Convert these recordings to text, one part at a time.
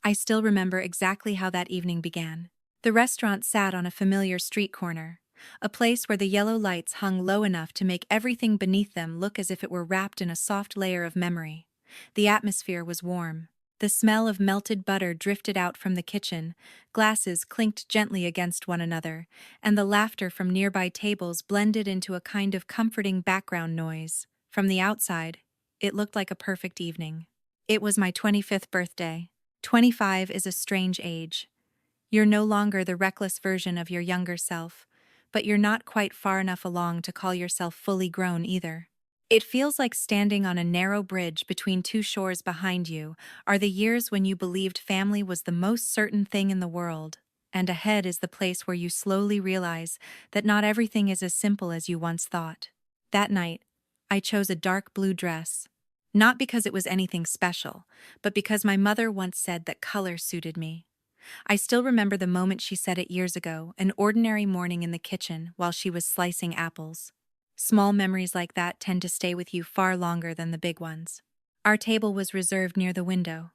I still remember exactly how that evening began. The restaurant sat on a familiar street corner, a place where the yellow lights hung low enough to make everything beneath them look as if it were wrapped in a soft layer of memory. The atmosphere was warm. The smell of melted butter drifted out from the kitchen, glasses clinked gently against one another, and the laughter from nearby tables blended into a kind of comforting background noise. From the outside, it looked like a perfect evening. It was my 25th birthday. 25 is a strange age. You're no longer the reckless version of your younger self, but you're not quite far enough along to call yourself fully grown either. It feels like standing on a narrow bridge between two shores. Behind you are the years when you believed family was the most certain thing in the world, and ahead is the place where you slowly realize that not everything is as simple as you once thought. That night, I chose a dark blue dress. Not because it was anything special, but because my mother once said that color suited me. I still remember the moment she said it years ago, an ordinary morning in the kitchen while she was slicing apples. Small memories like that tend to stay with you far longer than the big ones. Our table was reserved near the window.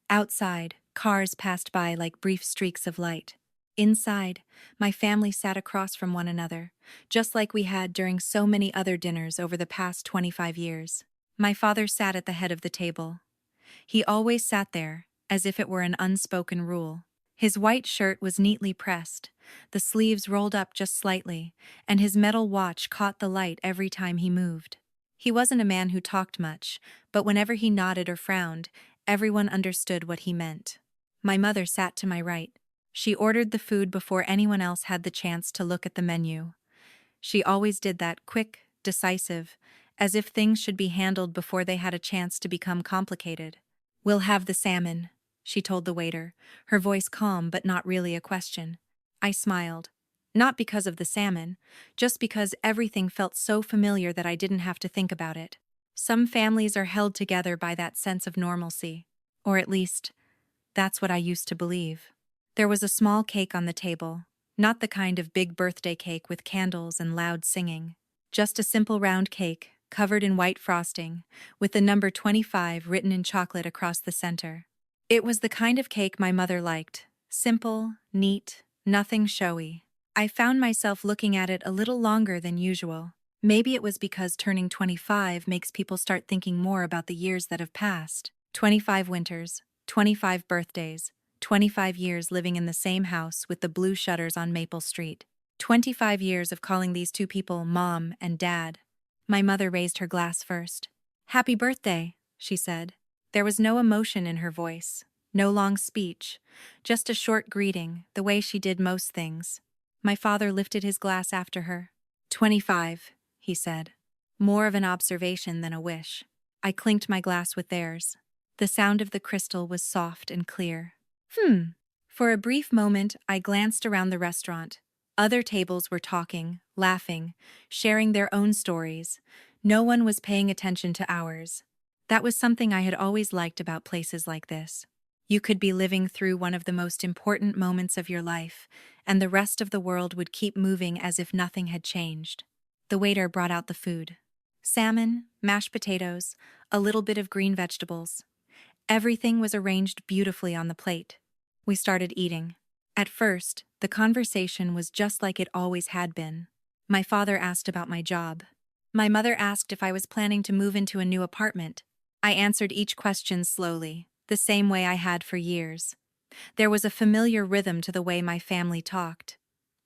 Outside, cars passed by like brief streaks of light. Inside, my family sat across from one another, just like we had during so many other dinners over the past 25 years. My father sat at the head of the table. He always sat there, as if it were an unspoken rule. His white shirt was neatly pressed, the sleeves rolled up just slightly, and his metal watch caught the light every time he moved. He wasn't a man who talked much, but whenever he nodded or frowned, everyone understood what he meant. My mother sat to my right. She ordered the food before anyone else had the chance to look at the menu. She always did that, quick, decisive, as if things should be handled before they had a chance to become complicated. "We'll have the salmon," she told the waiter, her voice calm but not really a question. I smiled. Not because of the salmon, just because everything felt so familiar that I didn't have to think about it. Some families are held together by that sense of normalcy. Or at least, that's what I used to believe. There was a small cake on the table, not the kind of big birthday cake with candles and loud singing. Just a simple round cake, covered in white frosting, with the number 25 written in chocolate across the center. It was the kind of cake my mother liked. Simple, neat, nothing showy. I found myself looking at it a little longer than usual. Maybe it was because turning 25 makes people start thinking more about the years that have passed. 25 winters, 25 birthdays, 25 years living in the same house with the blue shutters on Maple Street. 25 years of calling these two people Mom and Dad. My mother raised her glass first. "Happy birthday," she said. There was no emotion in her voice, no long speech, just a short greeting, the way she did most things. My father lifted his glass after her. 25, he said. More of an observation than a wish. I clinked my glass with theirs. The sound of the crystal was soft and clear. For a brief moment, I glanced around the restaurant. Other tables were talking, laughing, sharing their own stories. No one was paying attention to ours. That was something I had always liked about places like this. You could be living through one of the most important moments of your life, and the rest of the world would keep moving as if nothing had changed. The waiter brought out the food. Salmon, mashed potatoes, a little bit of green vegetables. Everything was arranged beautifully on the plate. We started eating. At first, the conversation was just like it always had been. My father asked about my job. My mother asked if I was planning to move into a new apartment. I answered each question slowly, the same way I had for years. There was a familiar rhythm to the way my family talked.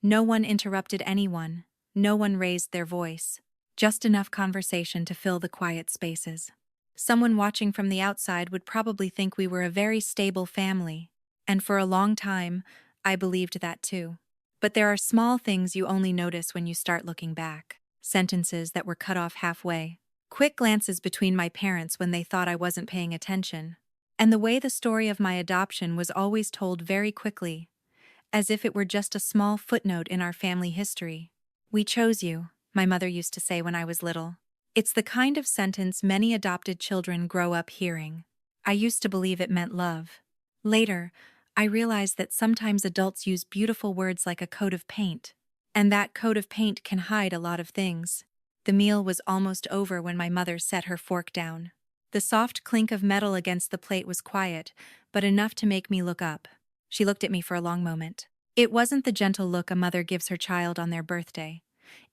No one interrupted anyone. No one raised their voice. Just enough conversation to fill the quiet spaces. Someone watching from the outside would probably think we were a very stable family, and for a long time, I believed that too. But there are small things you only notice when you start looking back. Sentences that were cut off halfway. Quick glances between my parents when they thought I wasn't paying attention. And the way the story of my adoption was always told very quickly, as if it were just a small footnote in our family history. "We chose you," my mother used to say when I was little. It's the kind of sentence many adopted children grow up hearing. I used to believe it meant love. Later, I realized that sometimes adults use beautiful words like a coat of paint. And that coat of paint can hide a lot of things. The meal was almost over when my mother set her fork down. The soft clink of metal against the plate was quiet, but enough to make me look up. She looked at me for a long moment. It wasn't the gentle look a mother gives her child on their birthday.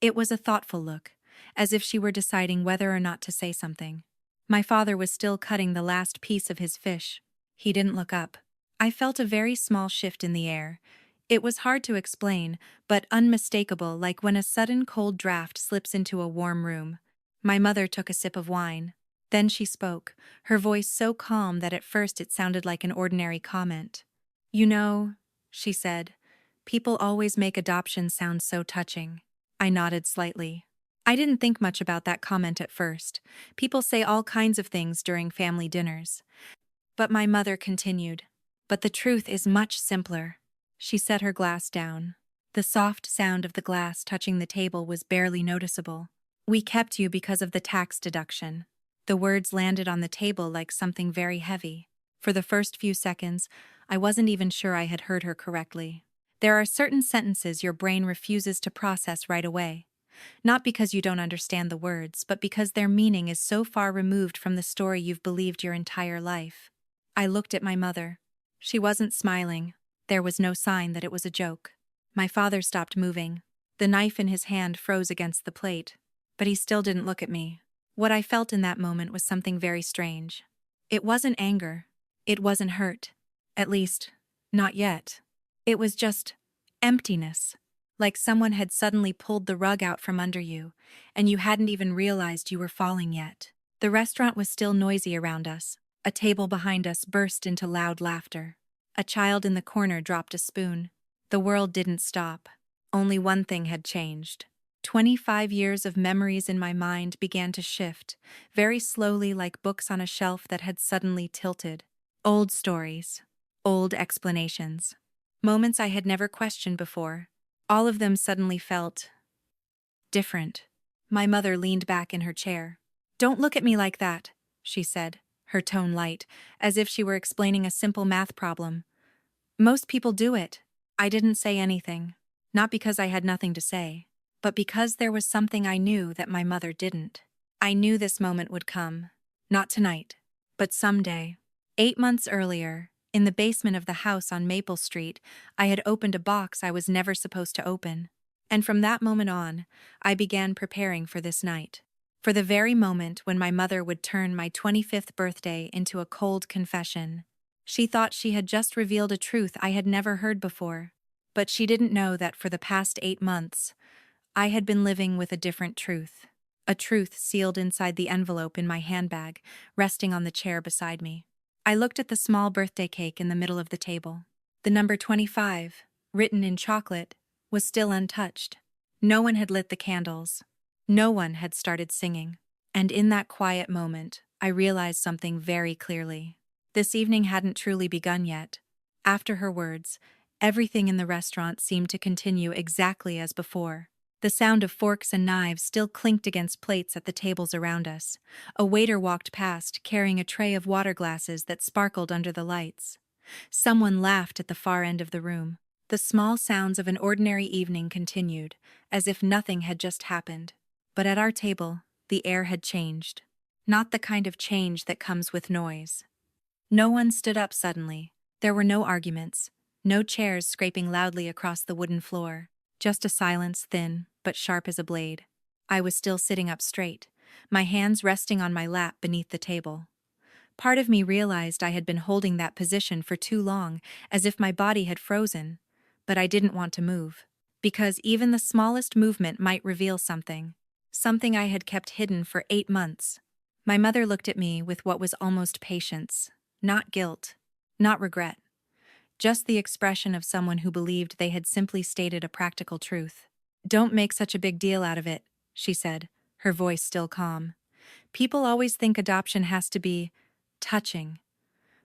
It was a thoughtful look, as if she were deciding whether or not to say something. My father was still cutting the last piece of his fish. He didn't look up. I felt a very small shift in the air. It was hard to explain, but unmistakable, like when a sudden cold draft slips into a warm room. My mother took a sip of wine. Then she spoke, her voice so calm that at first it sounded like an ordinary comment. "You know," she said, "people always make adoption sound so touching." I nodded slightly. I didn't think much about that comment at first. People say all kinds of things during family dinners. But my mother continued. "But the truth is much simpler." She set her glass down. The soft sound of the glass touching the table was barely noticeable. "We kept you because of the tax deduction." The words landed on the table like something very heavy. For the first few seconds, I wasn't even sure I had heard her correctly. There are certain sentences your brain refuses to process right away. Not because you don't understand the words, but because their meaning is so far removed from the story you've believed your entire life. I looked at my mother. She wasn't smiling. There was no sign that it was a joke. My father stopped moving. The knife in his hand froze against the plate. But he still didn't look at me. What I felt in that moment was something very strange. It wasn't anger. It wasn't hurt. At least, not yet. It was just emptiness. Like someone had suddenly pulled the rug out from under you, and you hadn't even realized you were falling yet. The restaurant was still noisy around us. A table behind us burst into loud laughter. A child in the corner dropped a spoon. The world didn't stop. Only one thing had changed. 25 years of memories in my mind began to shift, very slowly, like books on a shelf that had suddenly tilted. Old stories. Old explanations. Moments I had never questioned before. All of them suddenly felt different. My mother leaned back in her chair. "Don't look at me like that," she said, her tone light, as if she were explaining a simple math problem. "Most people do it." I didn't say anything. Not because I had nothing to say, but because there was something I knew that my mother didn't. I knew this moment would come. Not tonight, but someday. 8 months earlier, in the basement of the house on Maple Street, I had opened a box I was never supposed to open. And from that moment on, I began preparing for this night. For the very moment when my mother would turn my 25th birthday into a cold confession. She thought she had just revealed a truth I had never heard before. But she didn't know that for the past 8 months, I had been living with a different truth. A truth sealed inside the envelope in my handbag, resting on the chair beside me. I looked at the small birthday cake in the middle of the table. The number 25, written in chocolate, was still untouched. No one had lit the candles. No one had started singing. And in that quiet moment, I realized something very clearly. This evening hadn't truly begun yet. After her words, everything in the restaurant seemed to continue exactly as before. The sound of forks and knives still clinked against plates at the tables around us. A waiter walked past, carrying a tray of water glasses that sparkled under the lights. Someone laughed at the far end of the room. The small sounds of an ordinary evening continued, as if nothing had just happened. But at our table, the air had changed. Not the kind of change that comes with noise. No one stood up suddenly. There were no arguments, no chairs scraping loudly across the wooden floor. Just a silence, thin but sharp as a blade. I was still sitting up straight, my hands resting on my lap beneath the table. Part of me realized I had been holding that position for too long, as if my body had frozen. But I didn't want to move, because even the smallest movement might reveal something. Something I had kept hidden for 8 months. My mother looked at me with what was almost patience, not guilt, not regret. Just the expression of someone who believed they had simply stated a practical truth. "Don't make such a big deal out of it," she said, her voice still calm. "People always think adoption has to be touching.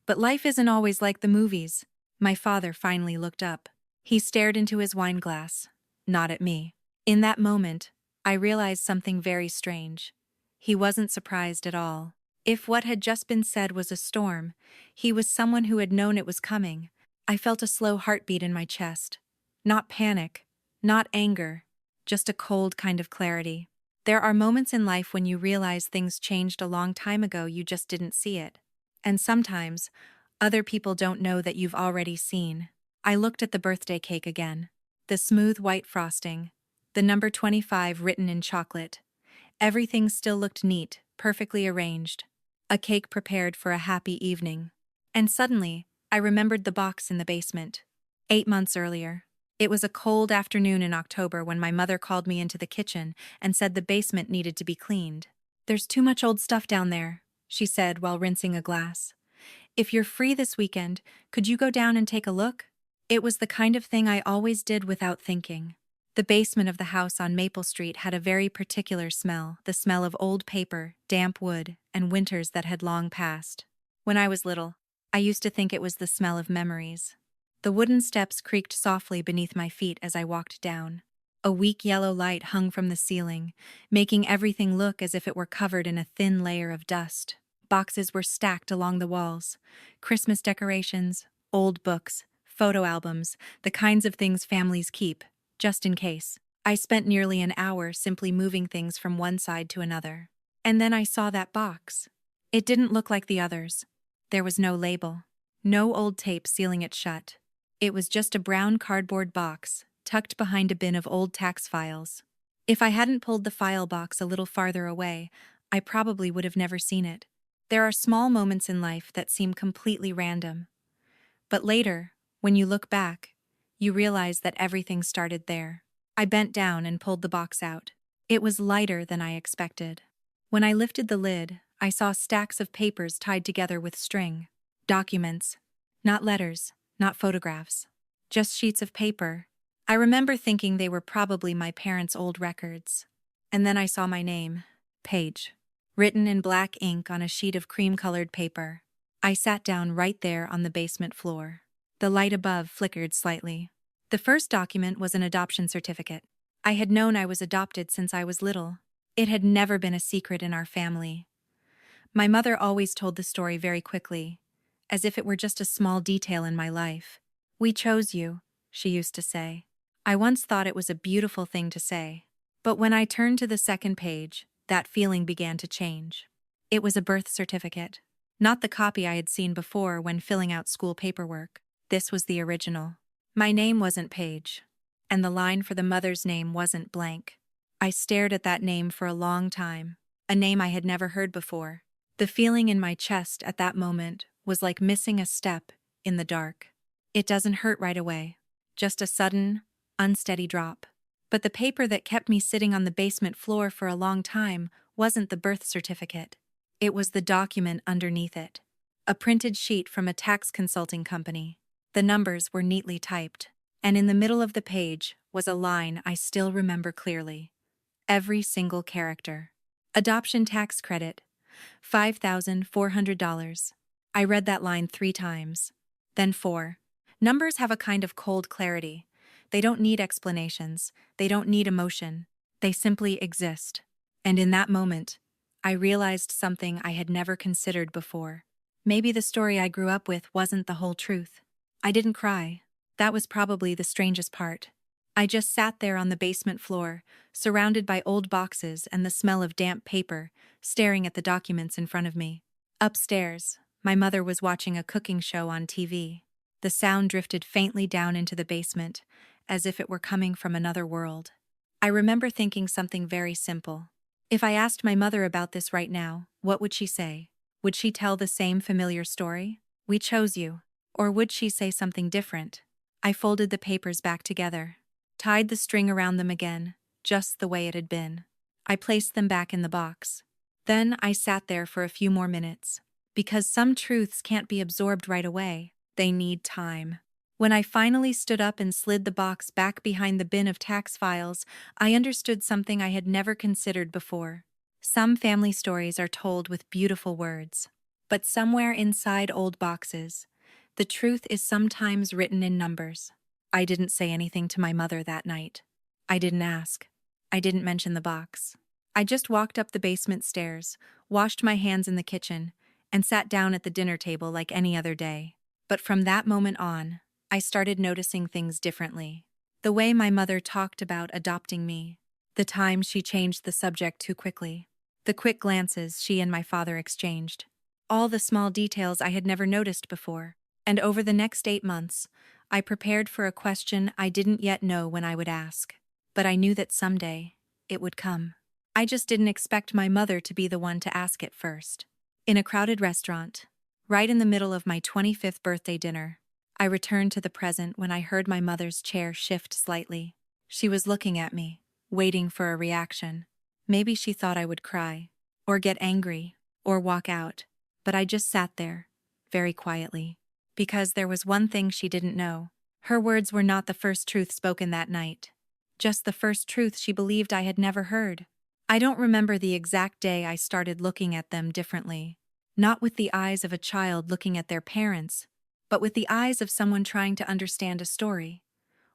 But life isn't always like the movies." My father finally looked up. He stared into his wine glass, not at me. In that moment, I realized something very strange. He wasn't surprised at all. If what had just been said was a storm, he was someone who had known it was coming. I felt a slow heartbeat in my chest. Not panic, not anger, just a cold kind of clarity. There are moments in life when you realize things changed a long time ago, you just didn't see it. And sometimes, Other people don't know that you've already seen. I looked at the birthday cake again. The smooth white frosting. The number 25 written in chocolate. Everything still looked neat, perfectly arranged. A cake prepared for a happy evening. And suddenly, I remembered the box in the basement. 8 months earlier. It was a cold afternoon in October when my mother called me into the kitchen and said the basement needed to be cleaned. "There's too much old stuff down there," she said while rinsing a glass. "If you're free this weekend, could you go down and take a look?" It was the kind of thing I always did without thinking. The basement of the house on Maple Street had a very particular smell, the smell of old paper, damp wood, and winters that had long passed. When I was little, I used to think it was the smell of memories. The wooden steps creaked softly beneath my feet as I walked down. A weak yellow light hung from the ceiling, making everything look as if it were covered in a thin layer of dust. Boxes were stacked along the walls. Christmas decorations, old books, photo albums, the kinds of things families keep, just in case. I spent nearly an hour simply moving things from one side to another. And then I saw that box. It didn't look like the others. There was no label. No old tape sealing it shut. It was just a brown cardboard box, tucked behind a bin of old tax files. If I hadn't pulled the file box a little farther away, I probably would have never seen it. There are small moments in life that seem completely random. But later, when you look back, you realize that everything started there. I bent down and pulled the box out. It was lighter than I expected. When I lifted the lid, I saw stacks of papers tied together with string. Documents. Not letters, not photographs. Just sheets of paper. I remember thinking they were probably my parents' old records. And then I saw my name, Paige, written in black ink on a sheet of cream-colored paper. I sat down right there on the basement floor. The light above flickered slightly. The first document was an adoption certificate. I had known I was adopted since I was little. It had never been a secret in our family. My mother always told the story very quickly, as if it were just a small detail in my life. "We chose you," she used to say. I once thought it was a beautiful thing to say. But when I turned to the second page, that feeling began to change. It was a birth certificate. Not the copy I had seen before when filling out school paperwork. This was the original. My name wasn't Paige, and the line for the mother's name wasn't blank. I stared at that name for a long time, a name I had never heard before. The feeling in my chest at that moment was like missing a step in the dark. It doesn't hurt right away, just a sudden, unsteady drop. But the paper that kept me sitting on the basement floor for a long time wasn't the birth certificate. It was the document underneath it. A printed sheet from a tax consulting company. The numbers were neatly typed, and in the middle of the page was a line I still remember clearly. Every single character. Adoption tax credit, $5,400. I read that line 3 times. Then 4. Numbers have a kind of cold clarity. They don't need explanations. They don't need emotion. They simply exist. And in that moment, I realized something I had never considered before. Maybe the story I grew up with wasn't the whole truth. I didn't cry. That was probably the strangest part. I just sat there on the basement floor, surrounded by old boxes and the smell of damp paper, staring at the documents in front of me. Upstairs, my mother was watching a cooking show on TV. The sound drifted faintly down into the basement, as if it were coming from another world. I remember thinking something very simple. If I asked my mother about this right now, what would she say? Would she tell the same familiar story? "We chose you." Or would she say something different? I folded the papers back together, tied the string around them again, just the way it had been. I placed them back in the box. Then I sat there for a few more minutes. Because some truths can't be absorbed right away. They need time. When I finally stood up and slid the box back behind the bin of tax files, I understood something I had never considered before. Some family stories are told with beautiful words. But somewhere inside old boxes, the truth is sometimes written in numbers. I didn't say anything to my mother that night. I didn't ask. I didn't mention the box. I just walked up the basement stairs, washed my hands in the kitchen, and sat down at the dinner table like any other day. But from that moment on, I started noticing things differently. The way my mother talked about adopting me, the time she changed the subject too quickly, the quick glances she and my father exchanged. all the small details I had never noticed before. And over the next 8 months, I prepared for a question I didn't yet know when I would ask. But I knew that someday, it would come. I just didn't expect my mother to be the one to ask it first. In a crowded restaurant, right in the middle of my 25th birthday dinner, I returned to the present when I heard my mother's chair shift slightly. She was looking at me, waiting for a reaction. Maybe she thought I would cry, or get angry, or walk out, but I just sat there, very quietly. Because there was one thing she didn't know. Her words were not the first truth spoken that night. Just the first truth she believed I had never heard. I don't remember the exact day I started looking at them differently. Not with the eyes of a child looking at their parents, but with the eyes of someone trying to understand a story.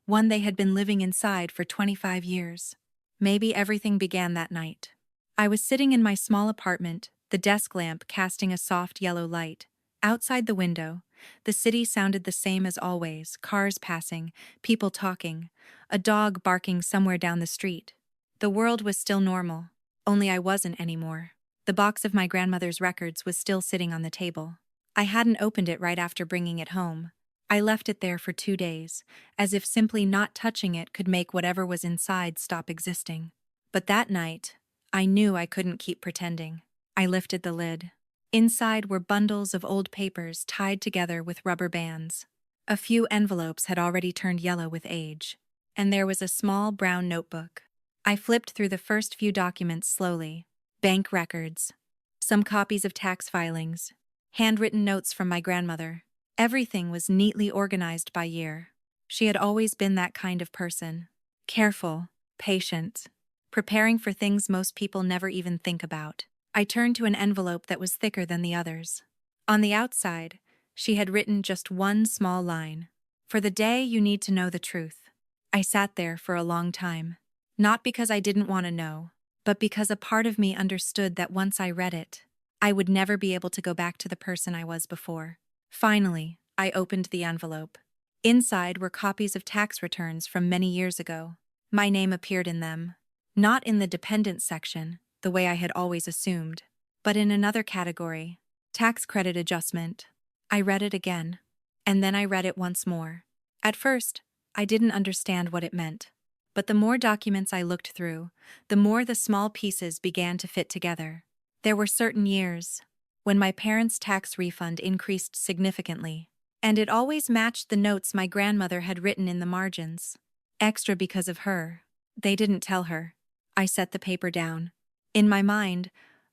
One they had been living inside for 25 years. Maybe everything began that night. I was sitting in my small apartment, the desk lamp casting a soft yellow light. Outside the window, the city sounded the same as always, cars passing, people talking, a dog barking somewhere down the street. The world was still normal, only I wasn't anymore. The box of my grandmother's records was still sitting on the table. I hadn't opened it right after bringing it home. I left it there for 2 days, as if simply not touching it could make whatever was inside stop existing. But that night, I knew I couldn't keep pretending. I lifted the lid. Inside were bundles of old papers tied together with rubber bands. A few envelopes had already turned yellow with age, and there was a small brown notebook. I flipped through the first few documents slowly. Bank records, some copies of tax filings, handwritten notes from my grandmother. Everything was neatly organized by year. She had always been that kind of person. Careful, patient, preparing for things most people never even think about. I turned to an envelope that was thicker than the others. On the outside, she had written just one small line. For the day you need to know the truth. I sat there for a long time. Not because I didn't want to know, but because a part of me understood that once I read it, I would never be able to go back to the person I was before. Finally, I opened the envelope. Inside were copies of tax returns from many years ago. My name appeared in them. Not in the dependent section, the way I had always assumed, but in another category, tax credit adjustment. I read it again, and then I read it once more. At first, I didn't understand what it meant, but the more documents I looked through, the more the small pieces began to fit together. There were certain years when my parents' tax refund increased significantly, and it always matched the notes my grandmother had written in the margins. Extra because of her. They didn't tell her. I set the paper down. In my mind,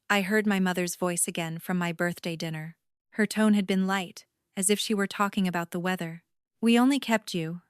I heard my mother's voice again from my birthday dinner. Her tone had been light, as if she were talking about the weather. We only kept you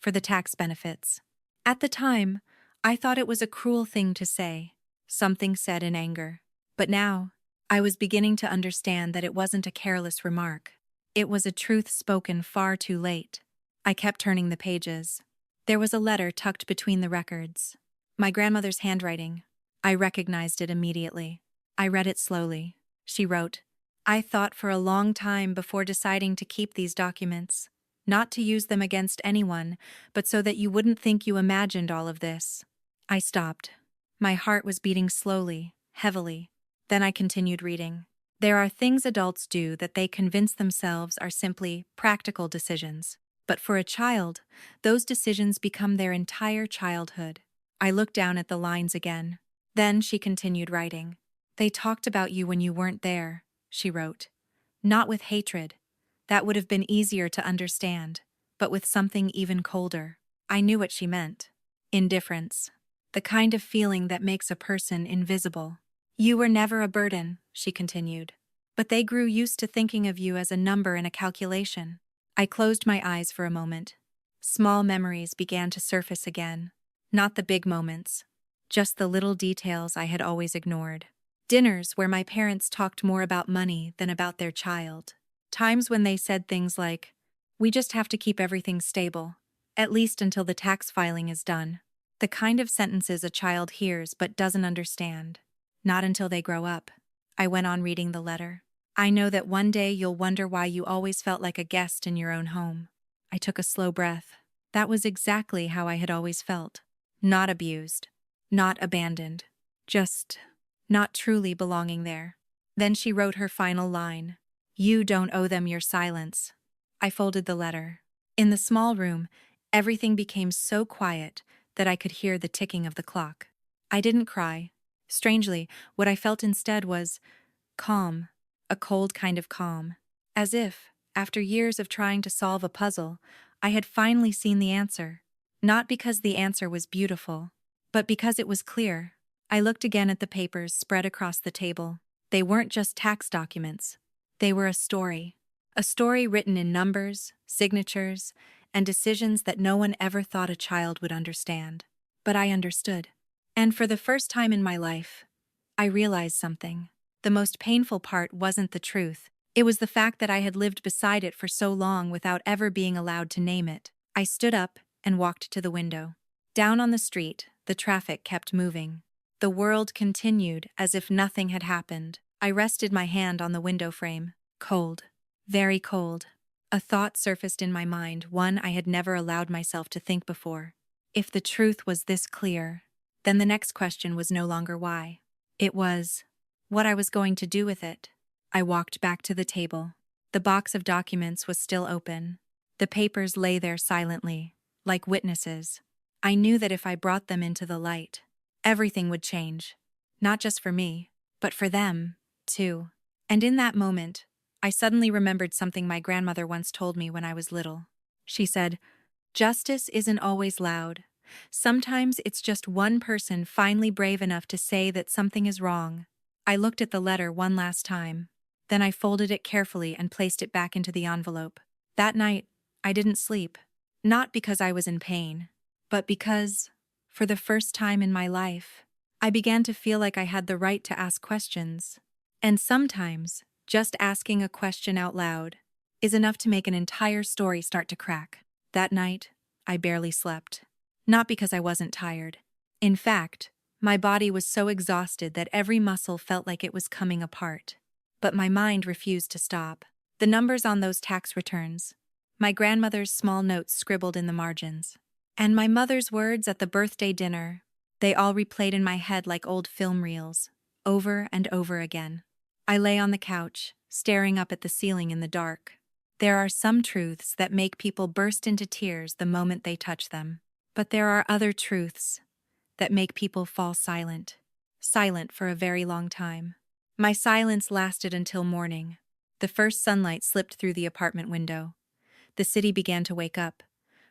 for the tax benefits. At the time, I thought it was a cruel thing to say, something said in anger. But now, I was beginning to understand that it wasn't a careless remark. It was a truth spoken far too late. I kept turning the pages. There was a letter tucked between the records. My grandmother's handwriting. I recognized it immediately. I read it slowly. She wrote, "I thought for a long time before deciding to keep these documents. Not to use them against anyone, but so that you wouldn't think you imagined all of this." I stopped. My heart was beating slowly, heavily. Then I continued reading. There are things adults do that they convince themselves are simply practical decisions. But for a child, those decisions become their entire childhood. I looked down at the lines again. Then she continued writing. "They talked about you when you weren't there," she wrote. "Not with hatred. That would have been easier to understand, but with something even colder." I knew what she meant. Indifference. The kind of feeling that makes a person invisible. "You were never a burden," she continued. "But they grew used to thinking of you as a number in a calculation." I closed my eyes for a moment. Small memories began to surface again. Not the big moments, just the little details I had always ignored. Dinners where my parents talked more about money than about their child. Times when they said things like, "We just have to keep everything stable, at least until the tax filing is done." The kind of sentences a child hears but doesn't understand. Not until they grow up. I went on reading the letter. "I know that one day you'll wonder why you always felt like a guest in your own home." I took a slow breath. That was exactly how I had always felt. Not abused. Not abandoned. Just not truly belonging there. Then she wrote her final line. You don't owe them your silence. I folded the letter. In the small room, everything became so quiet that I could hear the ticking of the clock. I didn't cry. Strangely, what I felt instead was calm, a cold kind of calm. As if, after years of trying to solve a puzzle, I had finally seen the answer. Not because the answer was beautiful, but because it was clear. I looked again at the papers spread across the table. They weren't just tax documents. They were a story. A story written in numbers, signatures, and decisions that no one ever thought a child would understand. But I understood. And for the first time in my life, I realized something. The most painful part wasn't the truth. It was the fact that I had lived beside it for so long without ever being allowed to name it. I stood up and walked to the window. Down on the street, the traffic kept moving. The world continued as if nothing had happened. I rested my hand on the window frame. Cold. Very cold. A thought surfaced in my mind, one I had never allowed myself to think before. If the truth was this clear, then the next question was no longer why. It was what I was going to do with it. I walked back to the table. The box of documents was still open. The papers lay there silently, like witnesses. I knew that if I brought them into the light, everything would change. Not just for me, but for them, too. And in that moment, I suddenly remembered something my grandmother once told me when I was little. She said, "Justice isn't always loud. Sometimes it's just one person finally brave enough to say that something is wrong." I looked at the letter one last time. Then I folded it carefully and placed it back into the envelope. That night, I didn't sleep. Not because I was in pain, but because, for the first time in my life, I began to feel like I had the right to ask questions. And sometimes, just asking a question out loud is enough to make an entire story start to crack. That night, I barely slept. Not because I wasn't tired. In fact, my body was so exhausted that every muscle felt like it was coming apart. But my mind refused to stop. The numbers on those tax returns, my grandmother's small notes scribbled in the margins, and my mother's words at the birthday dinner, they all replayed in my head like old film reels, over and over again. I lay on the couch, staring up at the ceiling in the dark. There are some truths that make people burst into tears the moment they touch them. But there are other truths that make people fall silent. Silent for a very long time. My silence lasted until morning. The first sunlight slipped through the apartment window. The city began to wake up.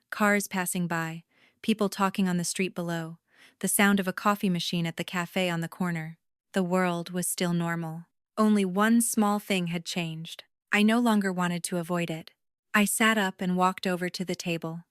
Cars passing by, people talking on the street below, the sound of a coffee machine at the cafe on the corner. The world was still normal. Only one small thing had changed. I no longer wanted to avoid it. I sat up and walked over to the table.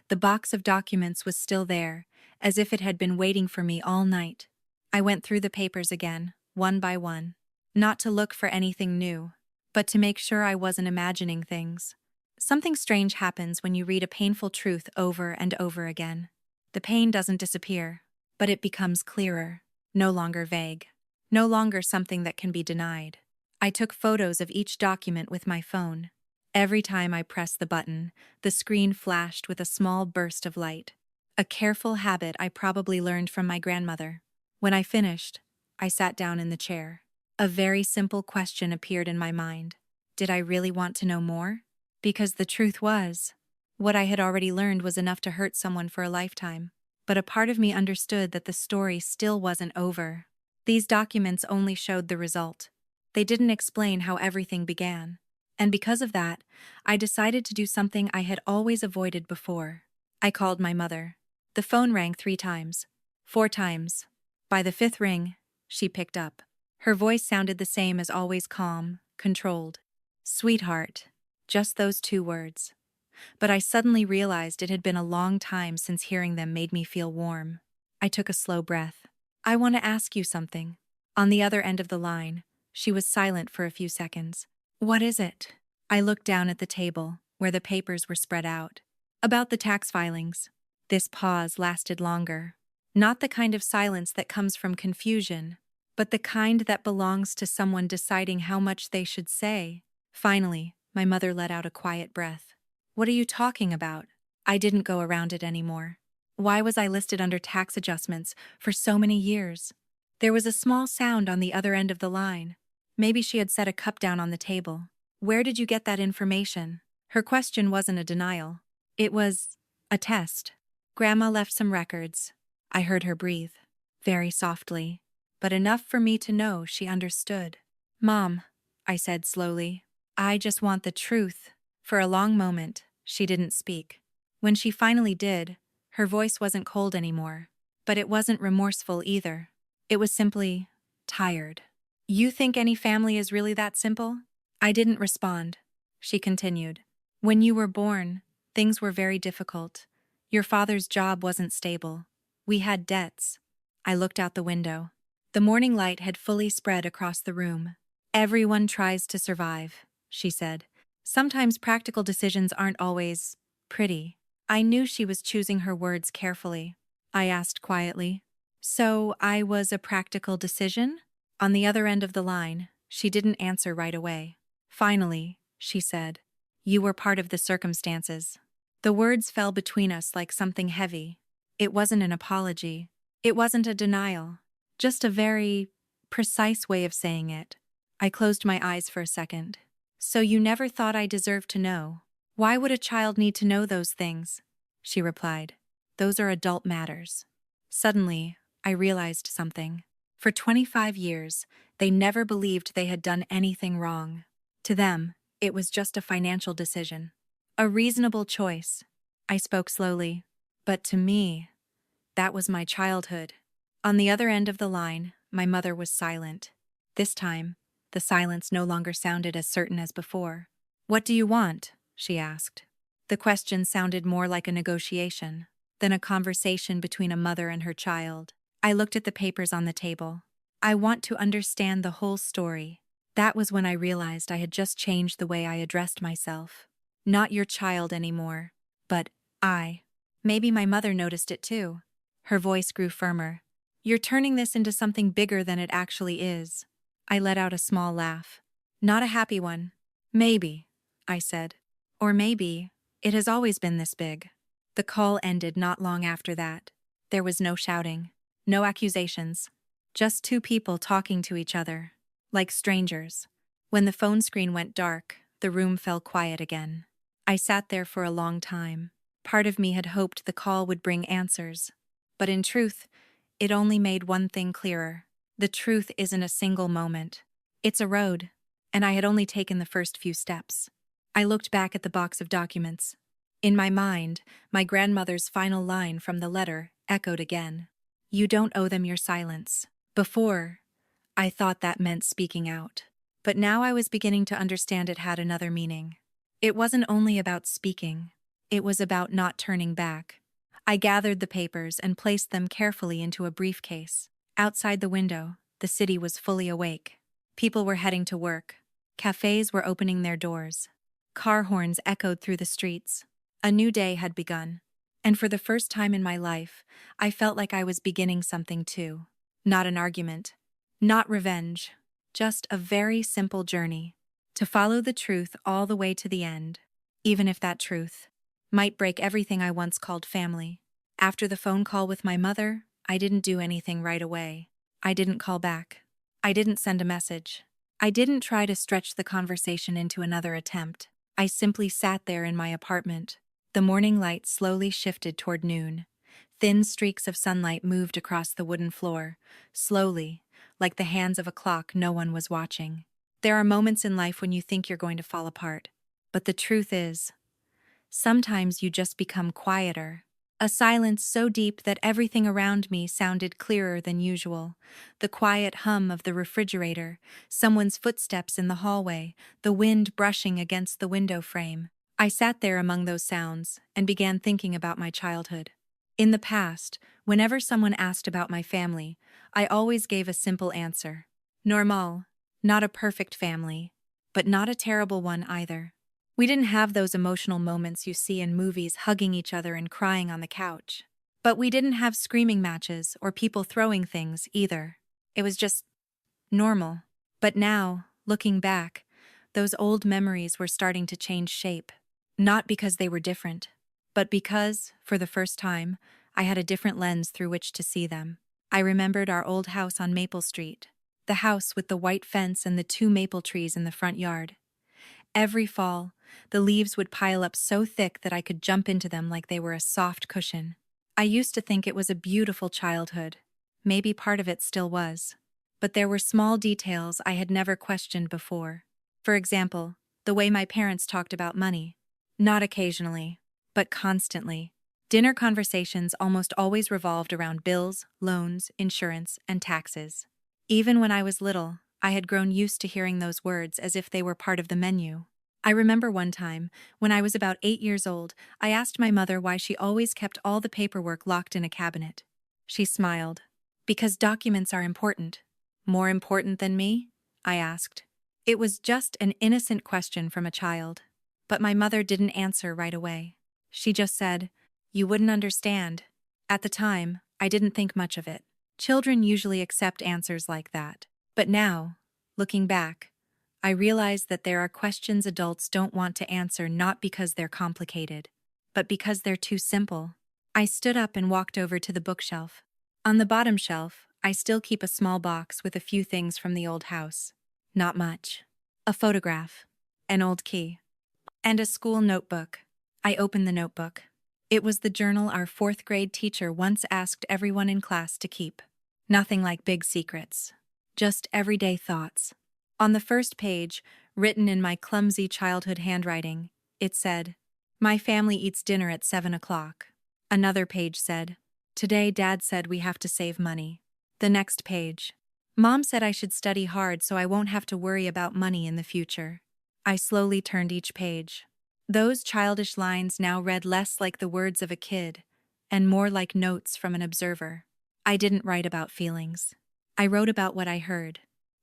The box of documents was still there, as if it had been waiting for me all night. I went through the papers again, one by one. Not to look for anything new, but to make sure I wasn't imagining things. Something strange happens when you read a painful truth over and over again. The pain doesn't disappear, but it becomes clearer, no longer vague, no longer something that can be denied. I took photos of each document with my phone. Every time I pressed the button, the screen flashed with a small burst of light. A careful habit I probably learned from my grandmother. When I finished, I sat down in the chair. A very simple question appeared in my mind. Did I really want to know more? Because the truth was, what I had already learned was enough to hurt someone for a lifetime. But a part of me understood that the story still wasn't over. These documents only showed the result. They didn't explain how everything began. And because of that, I decided to do something I had always avoided before. I called my mother. The phone rang 3 times. 4 times. By the 5th ring, she picked up. Her voice sounded the same as always, calm, controlled. "Sweetheart." Just those 2 words. But I suddenly realized it had been a long time since hearing them made me feel warm. I took a slow breath. "I want to ask you something." On the other end of the line, she was silent for a few seconds. "What is it?" I looked down at the table, where the papers were spread out. "About the tax filings." This pause lasted longer. Not the kind of silence that comes from confusion, but the kind that belongs to someone deciding how much they should say. Finally, my mother let out a quiet breath. "What are you talking about?" I didn't go around it anymore. Why was I listed under tax adjustments for so many years? There was a small sound on the other end of the line. Maybe she had set a cup down on the table. Where did you get that information? Her question wasn't a denial. It was a test. Grandma left some records. I heard her breathe, very softly, but enough for me to know she understood. Mom, I said slowly, I just want the truth. For a long moment, she didn't speak. When she finally did, her voice wasn't cold anymore, but it wasn't remorseful either. It was simply tired. You think any family is really that simple? I didn't respond. She continued. When you were born, things were very difficult. Your father's job wasn't stable. We had debts. I looked out the window. The morning light had fully spread across the room. Everyone tries to survive, she said. Sometimes practical decisions aren't always pretty. I knew she was choosing her words carefully. I asked quietly. So I was a practical decision? On the other end of the line, she didn't answer right away. Finally, she said, you were part of the circumstances. The words fell between us like something heavy. It wasn't an apology. It wasn't a denial. Just a very precise way of saying it. I closed my eyes for a second. So you never thought I deserved to know? Why would a child need to know those things? She replied. Those are adult matters. Suddenly, I realized something. For 25 years, they never believed they had done anything wrong. To them, it was just a financial decision. A reasonable choice. I spoke slowly. But to me, that was my childhood. On the other end of the line, my mother was silent. This time, the silence no longer sounded as certain as before. What do you want? She asked. The question sounded more like a negotiation than a conversation between a mother and her child. I looked at the papers on the table. I want to understand the whole story. That was when I realized I had just changed the way I addressed myself. Not your child anymore, but I. Maybe my mother noticed it too. Her voice grew firmer. You're turning this into something bigger than it actually is. I let out a small laugh. Not a happy one. Maybe, I said. Or maybe, it has always been this big. The call ended not long after that. There was no shouting, no accusations. Just two people talking to each other, like strangers. When the phone screen went dark, the room fell quiet again. I sat there for a long time. Part of me had hoped the call would bring answers. But in truth, it only made one thing clearer. The truth isn't a single moment. It's a road, and I had only taken the first few steps. I looked back at the box of documents. In my mind, my grandmother's final line from the letter echoed again. You don't owe them your silence. Before, I thought that meant speaking out. But now I was beginning to understand it had another meaning. It wasn't only about speaking. It was about not turning back. I gathered the papers and placed them carefully into a briefcase. Outside the window, the city was fully awake. People were heading to work. Cafes were opening their doors. Car horns echoed through the streets. A new day had begun. And for the first time in my life, I felt like I was beginning something too. Not an argument. Not revenge. Just a very simple journey. To follow the truth all the way to the end. Even if that truth might break everything I once called family. After the phone call with my mother, I didn't do anything right away. I didn't call back. I didn't send a message. I didn't try to stretch the conversation into another attempt. I simply sat there in my apartment. The morning light slowly shifted toward noon. Thin streaks of sunlight moved across the wooden floor, slowly, like the hands of a clock no one was watching. There are moments in life when you think you're going to fall apart. But the truth is, sometimes you just become quieter. A silence so deep that everything around me sounded clearer than usual. The quiet hum of the refrigerator, someone's footsteps in the hallway, the wind brushing against the window frame. I sat there among those sounds and began thinking about my childhood. In the past, whenever someone asked about my family, I always gave a simple answer. Normal. Not a perfect family, but not a terrible one either. We didn't have those emotional moments you see in movies, hugging each other and crying on the couch. But we didn't have screaming matches or people throwing things either. It was just normal. But now, looking back, those old memories were starting to change shape. Not because they were different, but because, for the first time, I had a different lens through which to see them. I remembered our old house on Maple Street, the house with the white fence and the 2 maple trees in the front yard. Every fall, the leaves would pile up so thick that I could jump into them like they were a soft cushion. I used to think it was a beautiful childhood. Maybe part of it still was. But there were small details I had never questioned before. For example, the way my parents talked about money. Not occasionally, but constantly. Dinner conversations almost always revolved around bills, loans, insurance, and taxes. Even when I was little, I had grown used to hearing those words as if they were part of the menu. I remember one time, when I was about 8 years old, I asked my mother why she always kept all the paperwork locked in a cabinet. She smiled. "Because documents are important." "More important than me?" I asked. It was just an innocent question from a child. But my mother didn't answer right away. She just said, "You wouldn't understand." At the time, I didn't think much of it. Children usually accept answers like that. But now, looking back, I realize that there are questions adults don't want to answer not because they're complicated, but because they're too simple. I stood up and walked over to the bookshelf. On the bottom shelf, I still keep a small box with a few things from the old house. Not much. A photograph, an old key, and a school notebook. I opened the notebook. It was the journal our fourth-grade teacher once asked everyone in class to keep. Nothing like big secrets. Just everyday thoughts. On the first page, written in my clumsy childhood handwriting, it said, "My family eats dinner at 7 o'clock. Another page said, "Today Dad said we have to save money." The next page, "Mom said I should study hard so I won't have to worry about money in the future." I slowly turned each page. Those childish lines now read less like the words of a kid and more like notes from an observer. I didn't write about feelings. I wrote about what I heard.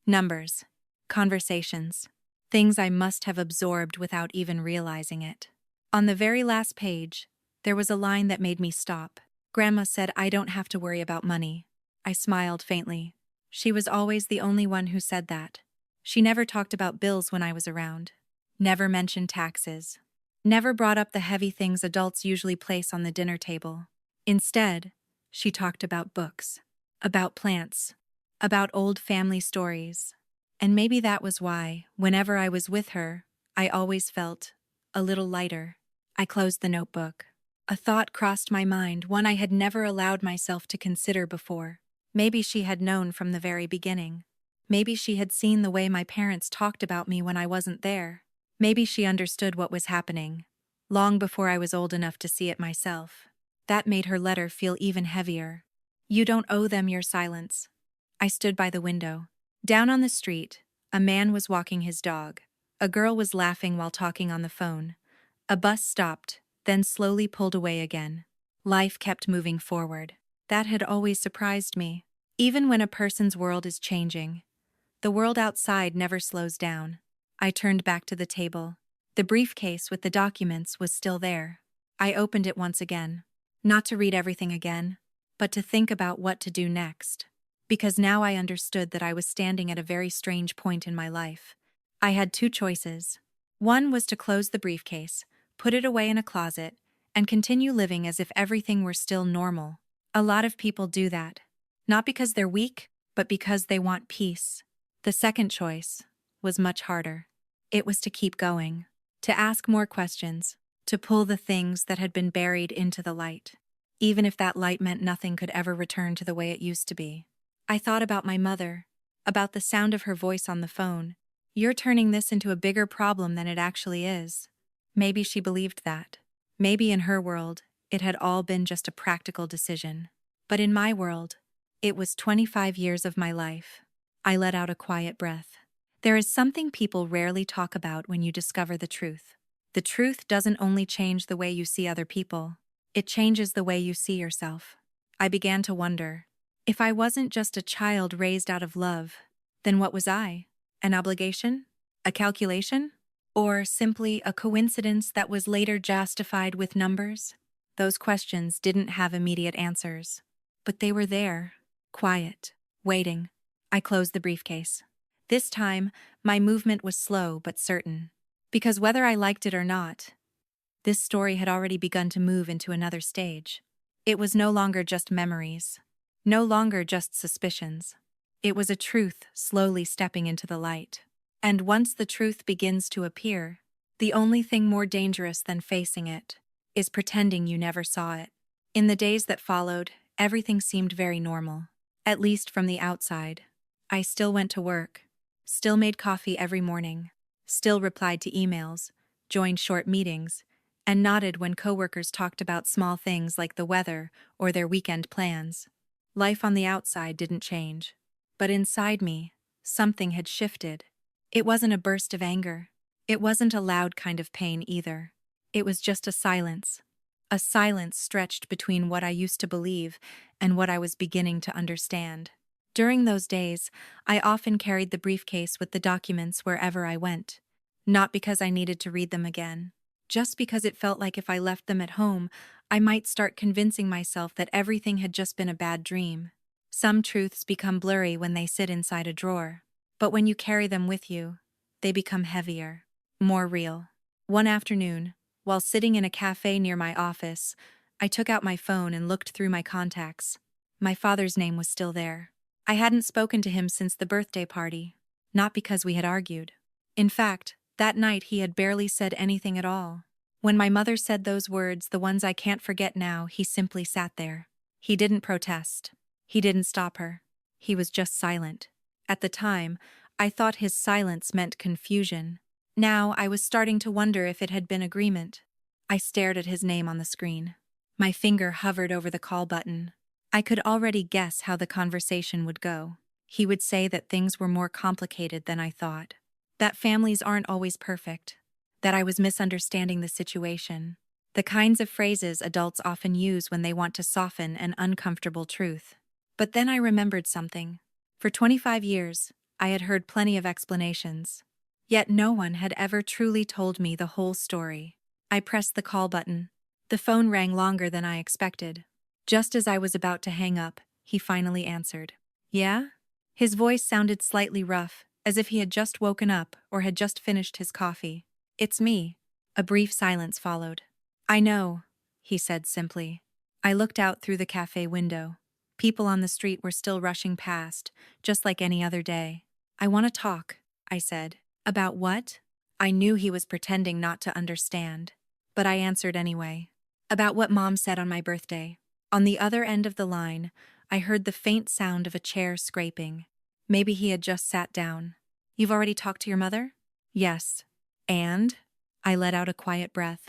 Numbers. Conversations. Things I must have absorbed without even realizing it. On the very last page, there was a line that made me stop. "Grandma said I don't have to worry about money." I smiled faintly. She was always the only one who said that. She never talked about bills when I was around. Never mentioned taxes. Never brought up the heavy things adults usually place on the dinner table. Instead, she talked about books, about plants, about old family stories. And maybe that was why, whenever I was with her, I always felt a little lighter. I closed the notebook. A thought crossed my mind, one I had never allowed myself to consider before. Maybe she had known from the very beginning. Maybe she had seen the way my parents talked about me when I wasn't there. Maybe she understood what was happening, long before I was old enough to see it myself. That made her letter feel even heavier. "You don't owe them your silence." I stood by the window. Down on the street, a man was walking his dog. A girl was laughing while talking on the phone. A bus stopped, then slowly pulled away again. Life kept moving forward. That had always surprised me. Even when a person's world is changing, the world outside never slows down. I turned back to the table. The briefcase with the documents was still there. I opened it once again. Not to read everything again, but to think about what to do next. Because now I understood that I was standing at a very strange point in my life. I had two choices. One was to close the briefcase, put it away in a closet, and continue living as if everything were still normal. A lot of people do that. Not because they're weak, but because they want peace. The second choice was much harder. It was to keep going, to ask more questions, to pull the things that had been buried into the light, even if that light meant nothing could ever return to the way it used to be. I thought about my mother, about the sound of her voice on the phone. "You're turning this into a bigger problem than it actually is." Maybe she believed that. Maybe in her world, it had all been just a practical decision. But in my world, it was 25 years of my life. I let out a quiet breath. There is something people rarely talk about when you discover the truth. The truth doesn't only change the way you see other people, it changes the way you see yourself. I began to wonder, if I wasn't just a child raised out of love, then what was I? An obligation? A calculation? Or simply a coincidence that was later justified with numbers? Those questions didn't have immediate answers. But they were there, quiet, waiting. I closed the briefcase. This time, my movement was slow but certain. Because whether I liked it or not, this story had already begun to move into another stage. It was no longer just memories, no longer just suspicions. It was a truth slowly stepping into the light. And once the truth begins to appear, The only thing more dangerous than facing it is pretending you never saw it. In the days that followed, everything seemed very normal, at least from the outside. I still went to work, still made coffee every morning, still replied to emails, joined short meetings, and nodded when coworkers talked about small things like the weather or their weekend plans. Life on the outside didn't change, but inside me, something had shifted. It wasn't a burst of anger. It wasn't a loud kind of pain either. It was just a silence stretched between what I used to believe and what I was beginning to understand. During those days, I often carried the briefcase with the documents wherever I went, not because I needed to read them again, just because it felt like if I left them at home, I might start convincing myself that everything had just been a bad dream. Some truths become blurry when they sit inside a drawer, but when you carry them with you, they become heavier, more real. One afternoon, while sitting in a cafe near my office, I took out my phone and looked through my contacts. My father's name was still there. I hadn't spoken to him since the birthday party, not because we had argued. In fact, that night he had barely said anything at all. When my mother said those words, the ones I can't forget now, he simply sat there. He didn't protest. He didn't stop her. He was just silent. At the time, I thought his silence meant confusion. Now I was starting to wonder if it had been agreement. I stared at his name on the screen. My finger hovered over the call button. I could already guess how the conversation would go. He would say that things were more complicated than I thought. That families aren't always perfect. That I was misunderstanding the situation. The kinds of phrases adults often use when they want to soften an uncomfortable truth. But then I remembered something. For 25 years, I had heard plenty of explanations. Yet no one had ever truly told me the whole story. I pressed the call button. The phone rang longer than I expected. Just as I was about to hang up, he finally answered. Yeah? His voice sounded slightly rough, as if he had just woken up or had just finished his coffee. It's me. A brief silence followed. I know, he said simply. I looked out through the cafe window. People on the street were still rushing past, just like any other day. I want to talk, I said. About what? I knew he was pretending not to understand, but I answered anyway. About what Mom said on my birthday. On the other end of the line, I heard the faint sound of a chair scraping. Maybe he had just sat down. You've already talked to your mother? Yes. And? I let out a quiet breath.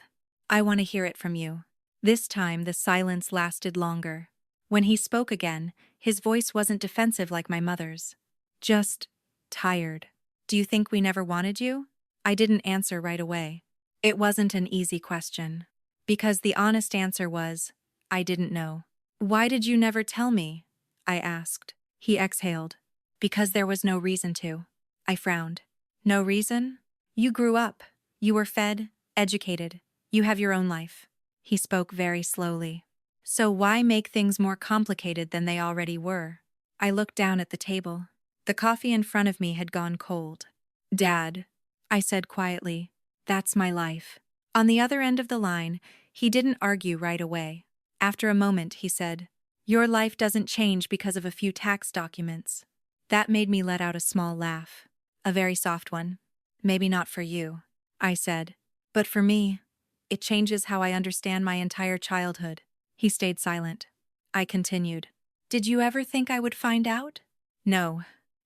I want to hear it from you. This time the silence lasted longer. When he spoke again, his voice wasn't defensive like my mother's. Just tired. Do you think we never wanted you? I didn't answer right away. It wasn't an easy question. Because the honest answer was, I didn't know. Why did you never tell me? I asked. He exhaled. Because there was no reason to. I frowned. No reason? You grew up. You were fed, educated. You have your own life. He spoke very slowly. So why make things more complicated than they already were? I looked down at the table. The coffee in front of me had gone cold. Dad, I said quietly, that's my life. On the other end of the line, he didn't argue right away. After a moment, he said, your life doesn't change because of a few tax documents. That made me let out a small laugh. A very soft one. Maybe not for you, I said. But for me, it changes how I understand my entire childhood. He stayed silent. I continued. Did you ever think I would find out? No,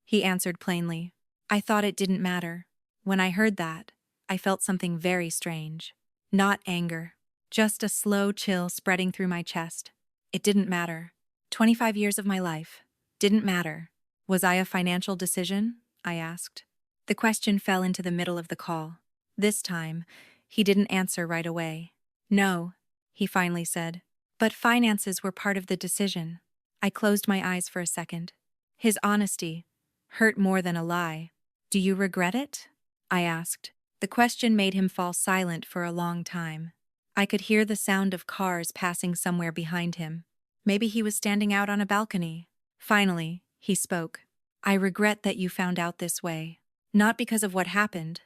he answered plainly. I thought it didn't matter. When I heard that, I felt something very strange. Not anger. Just a slow chill spreading through my chest. It didn't matter. 25 years of my life. Didn't matter. Was I a financial decision? I asked. The question fell into the middle of the call. This time, he didn't answer right away. No, he finally said. But finances were part of the decision. I closed my eyes for a second. His honesty hurt more than a lie. Do you regret it? I asked. The question made him fall silent for a long time. I could hear the sound of cars passing somewhere behind him. Maybe he was standing out on a balcony. Finally, he spoke. I regret that you found out this way. Not because of what happened,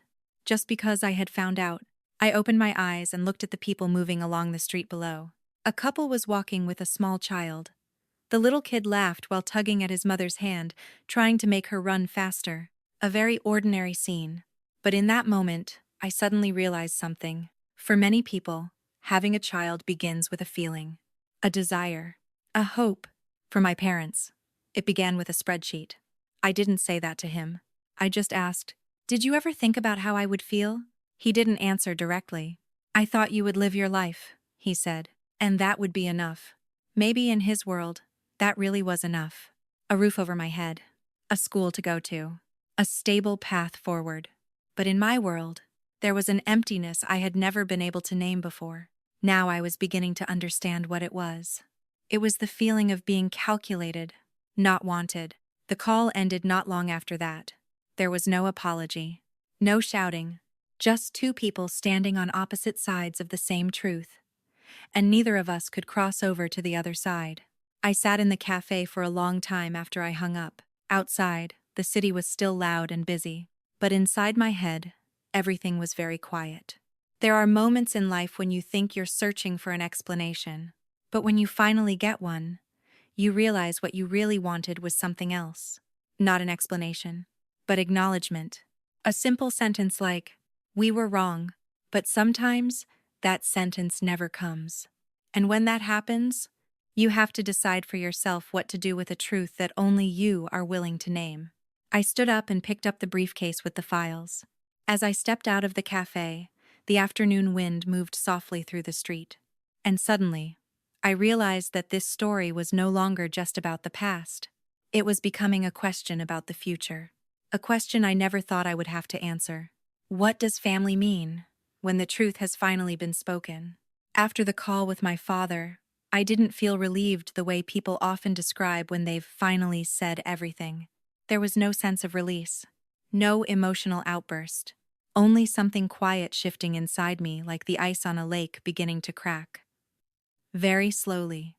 just because I had found out. I opened my eyes and looked at the people moving along the street below. A couple was walking with a small child. The little kid laughed while tugging at his mother's hand, trying to make her run faster. A very ordinary scene. But in that moment, I suddenly realized something. For many people, having a child begins with a feeling, a desire, a hope. For my parents, it began with a spreadsheet. I didn't say that to him. I just asked, "Did you ever think about how I would feel?" He didn't answer directly. "I thought you would live your life," he said, "and that would be enough." Maybe in his world, that really was enough. A roof over my head, a school to go to, a stable path forward. But in my world, there was an emptiness I had never been able to name before. Now I was beginning to understand what it was. It was the feeling of being calculated, not wanted. The call ended not long after that. There was no apology, no shouting, just two people standing on opposite sides of the same truth. And neither of us could cross over to the other side. I sat in the cafe for a long time after I hung up. Outside, the city was still loud and busy. But inside my head, everything was very quiet. There are moments in life when you think you're searching for an explanation. But when you finally get one, you realize what you really wanted was something else. Not an explanation, but acknowledgement. A simple sentence like, "We were wrong," but sometimes that sentence never comes. And when that happens, you have to decide for yourself what to do with a truth that only you are willing to name. I stood up and picked up the briefcase with the files. As I stepped out of the cafe, the afternoon wind moved softly through the street. And suddenly, I realized that this story was no longer just about the past. It was becoming a question about the future. A question I never thought I would have to answer. What does family mean when the truth has finally been spoken? After the call with my father, I didn't feel relieved the way people often describe when they've finally said everything. There was no sense of release, no emotional outburst, only something quiet shifting inside me like the ice on a lake beginning to crack. Very slowly,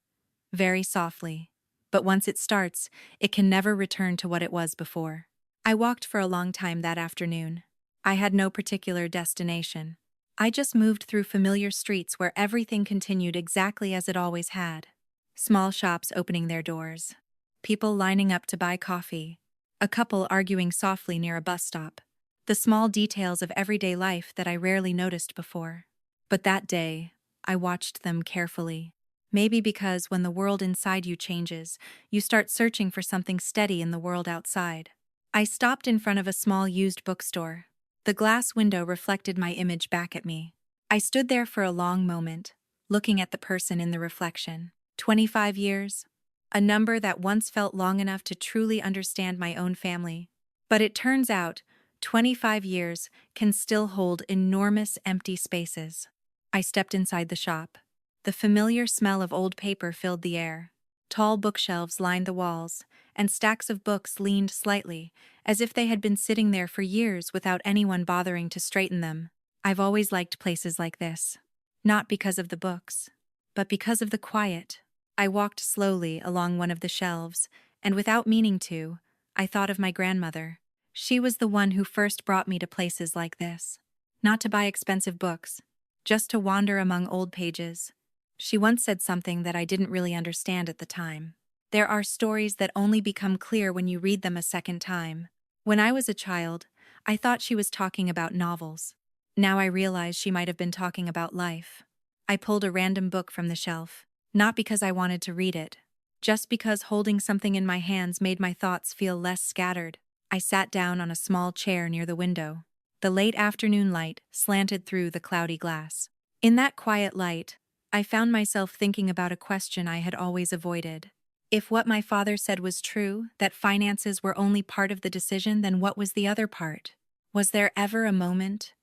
very softly, but once it starts, it can never return to what it was before. I walked for a long time that afternoon. I had no particular destination. I just moved through familiar streets where everything continued exactly as it always had. Small shops opening their doors, people lining up to buy coffee, a couple arguing softly near a bus stop. The small details of everyday life that I rarely noticed before. But that day, I watched them carefully. Maybe because when the world inside you changes, you start searching for something steady in the world outside. I stopped in front of a small used bookstore. The glass window reflected my image back at me. I stood there for a long moment, looking at the person in the reflection. 25 years? A number that once felt long enough to truly understand my own family. But it turns out, 25 years can still hold enormous empty spaces. I stepped inside the shop. The familiar smell of old paper filled the air. Tall bookshelves lined the walls, and stacks of books leaned slightly, as if they had been sitting there for years without anyone bothering to straighten them. I've always liked places like this. Not because of the books, but because of the quiet. I walked slowly along one of the shelves, and without meaning to, I thought of my grandmother. She was the one who first brought me to places like this. Not to buy expensive books, just to wander among old pages. She once said something that I didn't really understand at the time. There are stories that only become clear when you read them a second time. When I was a child, I thought she was talking about novels. Now I realize she might have been talking about life. I pulled a random book from the shelf, not because I wanted to read it, just because holding something in my hands made my thoughts feel less scattered. I sat down on a small chair near the window. The late afternoon light slanted through the cloudy glass. In that quiet light, I found myself thinking about a question I had always avoided. If what my father said was true, that finances were only part of the decision, then what was the other part? Was there ever a moment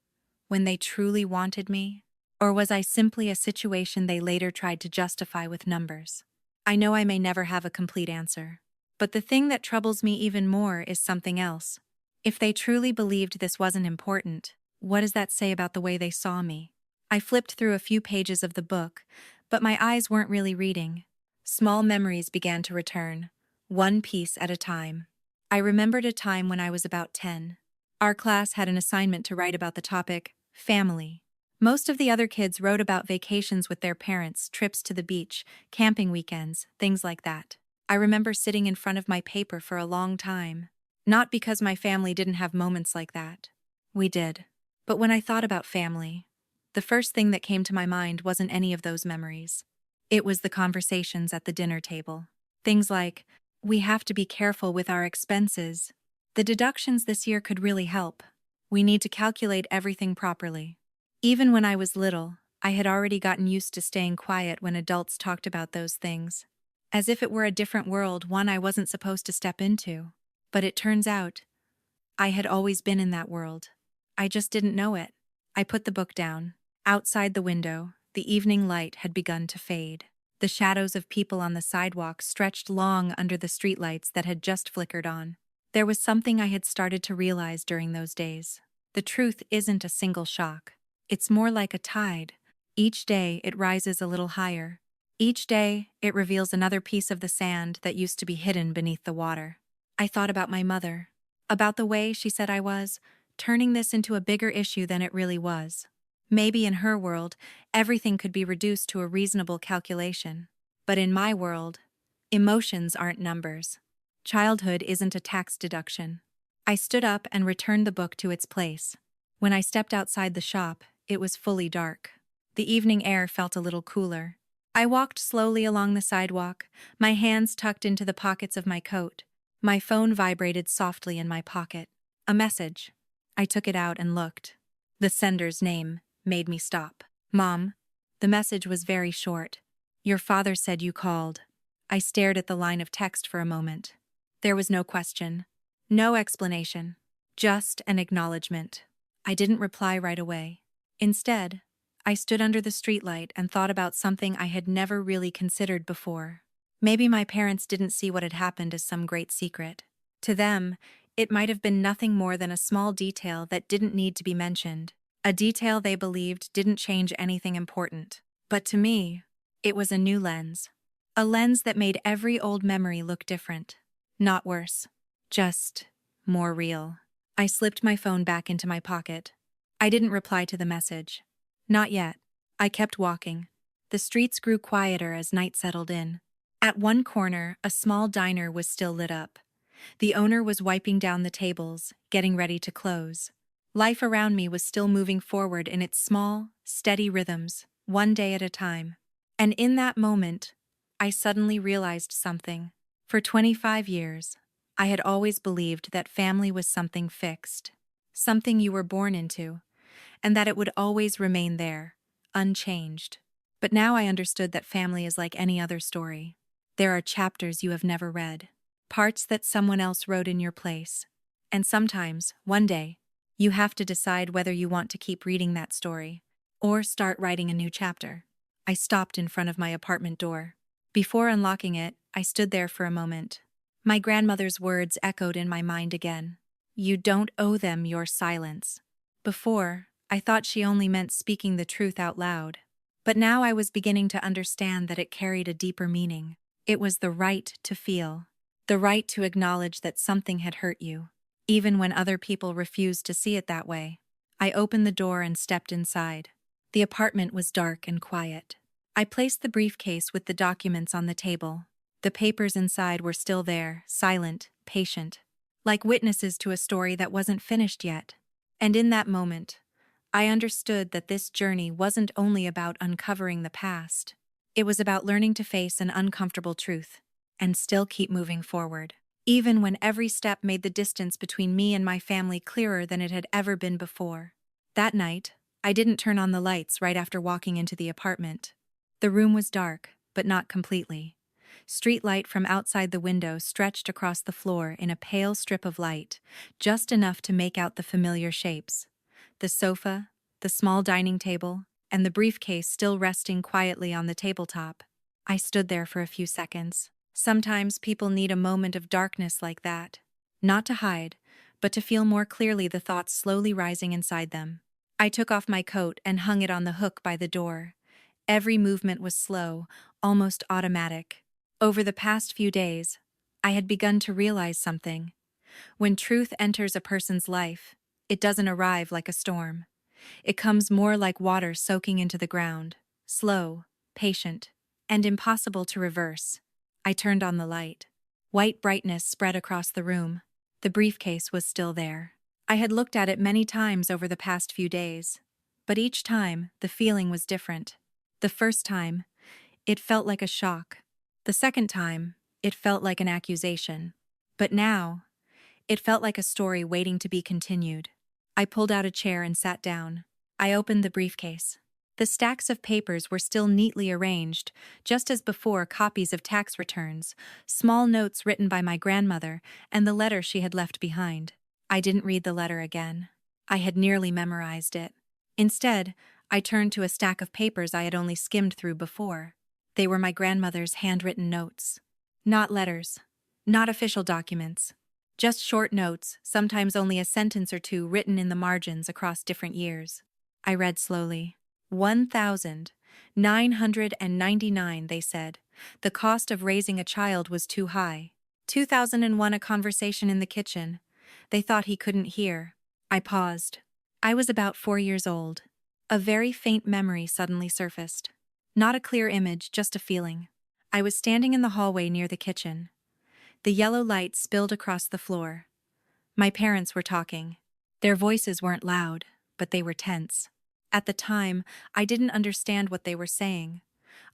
when they truly wanted me? Or was I simply a situation they later tried to justify with numbers? I know I may never have a complete answer. But the thing that troubles me even more is something else. If they truly believed this wasn't important, what does that say about the way they saw me? I flipped through a few pages of the book, but my eyes weren't really reading. Small memories began to return, one piece at a time. I remembered a time when I was about 10. Our class had an assignment to write about the topic, family. Most of the other kids wrote about vacations with their parents, trips to the beach, camping weekends, things like that. I remember sitting in front of my paper for a long time. Not because my family didn't have moments like that. We did. But when I thought about family, the first thing that came to my mind wasn't any of those memories. It was the conversations at the dinner table. Things like, we have to be careful with our expenses. The deductions this year could really help. We need to calculate everything properly. Even when I was little, I had already gotten used to staying quiet when adults talked about those things. As if it were a different world, one I wasn't supposed to step into. But it turns out, I had always been in that world. I just didn't know it. I put the book down. Outside the window, the evening light had begun to fade. The shadows of people on the sidewalk stretched long under the streetlights that had just flickered on. There was something I had started to realize during those days. The truth isn't a single shock. It's more like a tide. Each day, it rises a little higher. Each day, it reveals another piece of the sand that used to be hidden beneath the water. I thought about my mother, about the way she said I was, turning this into a bigger issue than it really was. Maybe in her world, everything could be reduced to a reasonable calculation. But in my world, emotions aren't numbers. Childhood isn't a tax deduction. I stood up and returned the book to its place. When I stepped outside the shop, it was fully dark. The evening air felt a little cooler. I walked slowly along the sidewalk, my hands tucked into the pockets of my coat. My phone vibrated softly in my pocket. A message. I took it out and looked. The sender's name made me stop. Mom. The message was very short. Your father said you called. I stared at the line of text for a moment. There was no question. No explanation. Just an acknowledgement. I didn't reply right away. Instead, I stood under the streetlight and thought about something I had never really considered before. Maybe my parents didn't see what had happened as some great secret. To them, it might have been nothing more than a small detail that didn't need to be mentioned. A detail they believed didn't change anything important. But to me, it was a new lens. A lens that made every old memory look different. Not worse. Just more real. I slipped my phone back into my pocket. I didn't reply to the message. Not yet. I kept walking. The streets grew quieter as night settled in. At one corner, a small diner was still lit up. The owner was wiping down the tables, getting ready to close. Life around me was still moving forward in its small, steady rhythms, one day at a time. And in that moment, I suddenly realized something. For 25 years, I had always believed that family was something fixed, something you were born into, and that it would always remain there, unchanged. But now I understood that family is like any other story. There are chapters you have never read, parts that someone else wrote in your place. And sometimes, one day, you have to decide whether you want to keep reading that story or start writing a new chapter. I stopped in front of my apartment door. Before unlocking it, I stood there for a moment. My grandmother's words echoed in my mind again. You don't owe them your silence. Before, I thought she only meant speaking the truth out loud. But now I was beginning to understand that it carried a deeper meaning. It was the right to feel. The right to acknowledge that something had hurt you, even when other people refused to see it that way. I opened the door and stepped inside. The apartment was dark and quiet. I placed the briefcase with the documents on the table. The papers inside were still there, silent, patient, like witnesses to a story that wasn't finished yet. And in that moment, I understood that this journey wasn't only about uncovering the past. It was about learning to face an uncomfortable truth and still keep moving forward, even when every step made the distance between me and my family clearer than it had ever been before. That night, I didn't turn on the lights right after walking into the apartment. The room was dark, but not completely. Street light from outside the window stretched across the floor in a pale strip of light, just enough to make out the familiar shapes. The sofa, the small dining table, and the briefcase still resting quietly on the tabletop. I stood there for a few seconds. Sometimes people need a moment of darkness like that. Not to hide, but to feel more clearly the thoughts slowly rising inside them. I took off my coat and hung it on the hook by the door. Every movement was slow, almost automatic. Over the past few days, I had begun to realize something. When truth enters a person's life, it doesn't arrive like a storm. It comes more like water soaking into the ground, slow, patient, and impossible to reverse. I turned on the light. White brightness spread across the room. The briefcase was still there. I had looked at it many times over the past few days, but each time, the feeling was different. The first time, it felt like a shock. The second time, it felt like an accusation. But now, it felt like a story waiting to be continued. I pulled out a chair and sat down. I opened the briefcase. The stacks of papers were still neatly arranged, just as before: copies of tax returns, small notes written by my grandmother, and the letter she had left behind. I didn't read the letter again. I had nearly memorized it. Instead, I turned to a stack of papers I had only skimmed through before. They were my grandmother's handwritten notes. Not letters. Not official documents. Just short notes, sometimes only a sentence or two written in the margins across different years. I read slowly. 1,999, they said. The cost of raising a child was too high. 2001, a conversation in the kitchen. They thought he couldn't hear. I paused. I was about 4 years old. A very faint memory suddenly surfaced. Not a clear image, just a feeling. I was standing in the hallway near the kitchen. The yellow light spilled across the floor. My parents were talking. Their voices weren't loud, but they were tense. At the time, I didn't understand what they were saying.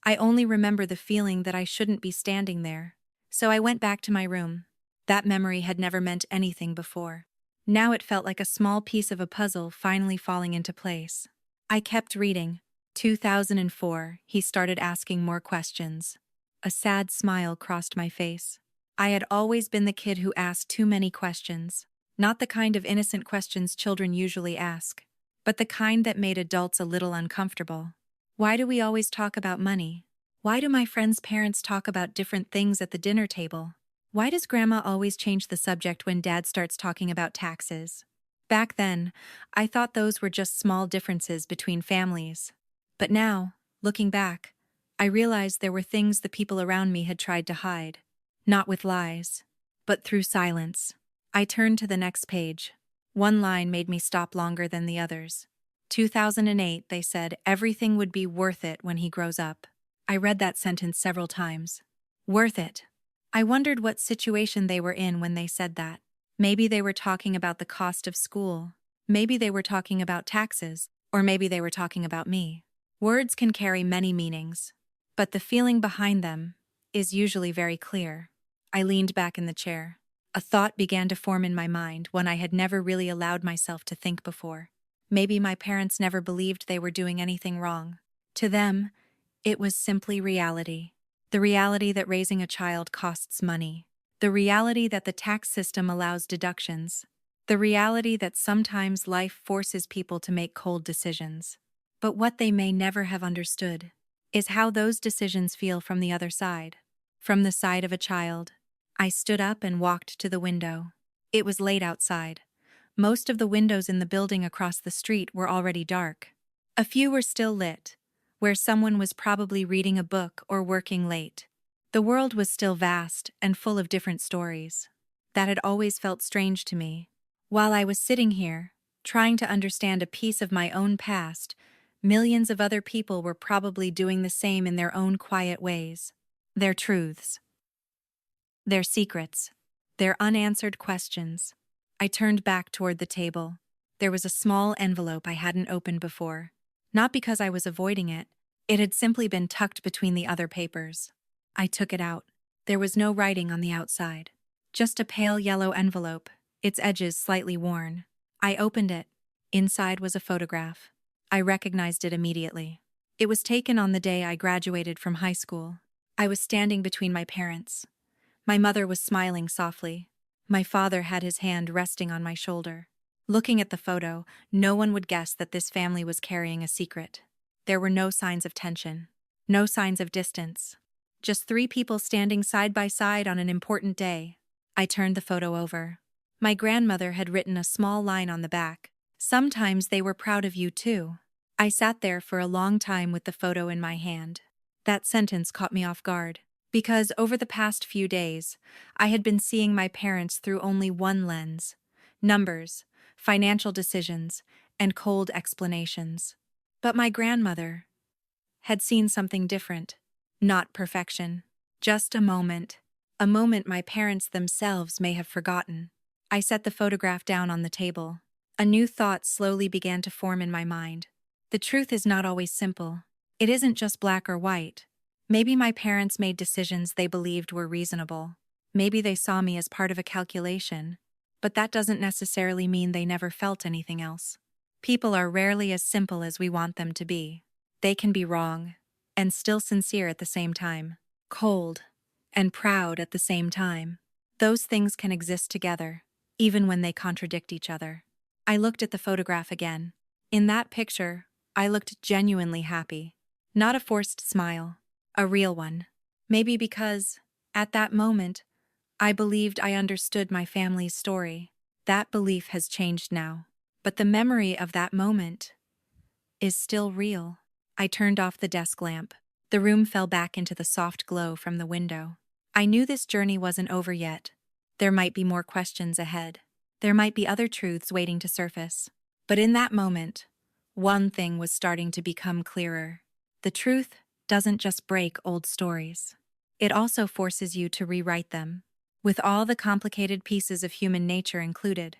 I only remember the feeling that I shouldn't be standing there. So I went back to my room. That memory had never meant anything before. Now it felt like a small piece of a puzzle finally falling into place. I kept reading. 2004, he started asking more questions. A sad smile crossed my face. I had always been the kid who asked too many questions. Not the kind of innocent questions children usually ask, but the kind that made adults a little uncomfortable. Why do we always talk about money? Why do my friends' parents talk about different things at the dinner table? Why does Grandma always change the subject when Dad starts talking about taxes? Back then, I thought those were just small differences between families. But now, looking back, I realized there were things the people around me had tried to hide. Not with lies, but through silence. I turned to the next page. One line made me stop longer than the others. 2008, they said, everything would be worth it when he grows up. I read that sentence several times. Worth it. I wondered what situation they were in when they said that. Maybe they were talking about the cost of school. Maybe they were talking about taxes, or maybe they were talking about me. Words can carry many meanings, but the feeling behind them is usually very clear. I leaned back in the chair. A thought began to form in my mind, one I had never really allowed myself to think before. Maybe my parents never believed they were doing anything wrong. To them, it was simply reality. The reality that raising a child costs money. The reality that the tax system allows deductions. The reality that sometimes life forces people to make cold decisions. But what they may never have understood is how those decisions feel from the other side. From the side of a child. I stood up and walked to the window. It was late outside. Most of the windows in the building across the street were already dark. A few were still lit, where someone was probably reading a book or working late. The world was still vast and full of different stories. That had always felt strange to me. While I was sitting here, trying to understand a piece of my own past, millions of other people were probably doing the same in their own quiet ways. Their truths. Their secrets. Their unanswered questions. I turned back toward the table. There was a small envelope I hadn't opened before. Not because I was avoiding it. It had simply been tucked between the other papers. I took it out. There was no writing on the outside. Just a pale yellow envelope, its edges slightly worn. I opened it. Inside was a photograph. I recognized it immediately. It was taken on the day I graduated from high school. I was standing between my parents. My mother was smiling softly. My father had his hand resting on my shoulder. Looking at the photo, no one would guess that this family was carrying a secret. There were no signs of tension. No signs of distance. Just 3 people standing side by side on an important day. I turned the photo over. My grandmother had written a small line on the back. Sometimes they were proud of you too. I sat there for a long time with the photo in my hand. That sentence caught me off guard. Because over the past few days, I had been seeing my parents through only one lens: numbers, financial decisions, and cold explanations. But my grandmother had seen something different. Not perfection. Just a moment. A moment my parents themselves may have forgotten. I set the photograph down on the table. A new thought slowly began to form in my mind. The truth is not always simple. It isn't just black or white. Maybe my parents made decisions they believed were reasonable. Maybe they saw me as part of a calculation. But that doesn't necessarily mean they never felt anything else. People are rarely as simple as we want them to be. They can be wrong, and still sincere at the same time. Cold, and proud at the same time. Those things can exist together, even when they contradict each other. I looked at the photograph again. In that picture, I looked genuinely happy. Not a forced smile, a real one. Maybe because, at that moment, I believed I understood my family's story. That belief has changed now. But the memory of that moment is still real. I turned off the desk lamp. The room fell back into the soft glow from the window. I knew this journey wasn't over yet. There might be more questions ahead. There might be other truths waiting to surface. But in that moment, one thing was starting to become clearer. The truth doesn't just break old stories. It also forces you to rewrite them, with all the complicated pieces of human nature included.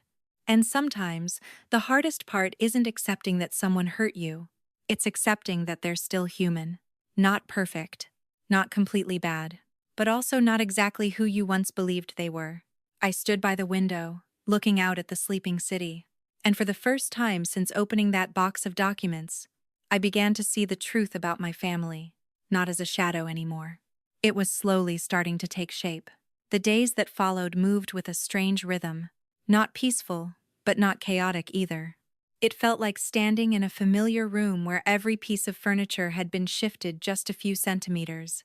And sometimes, the hardest part isn't accepting that someone hurt you. It's accepting that they're still human. Not perfect, not completely bad, but also not exactly who you once believed they were. I stood by the window, looking out at the sleeping city. And for the first time since opening that box of documents, I began to see the truth about my family, not as a shadow anymore. It was slowly starting to take shape. The days that followed moved with a strange rhythm, not peaceful, but not chaotic either. It felt like standing in a familiar room where every piece of furniture had been shifted just a few centimeters.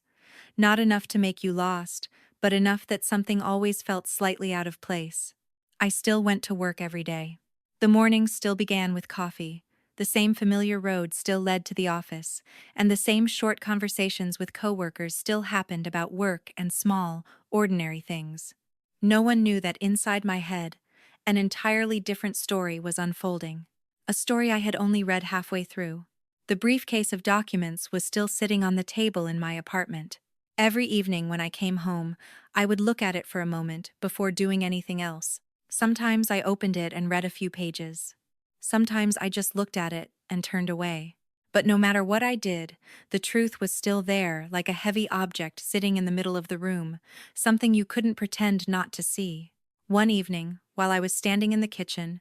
Not enough to make you lost, but enough that something always felt slightly out of place. I still went to work every day. The mornings still began with coffee. The same familiar road still led to the office, and the same short conversations with coworkers still happened about work and small, ordinary things. No one knew that inside my head, an entirely different story was unfolding. A story I had only read halfway through. The briefcase of documents was still sitting on the table in my apartment. Every evening when I came home, I would look at it for a moment before doing anything else. Sometimes I opened it and read a few pages. Sometimes I just looked at it and turned away. But no matter what I did, the truth was still there, like a heavy object sitting in the middle of the room, something you couldn't pretend not to see. One evening, while I was standing in the kitchen,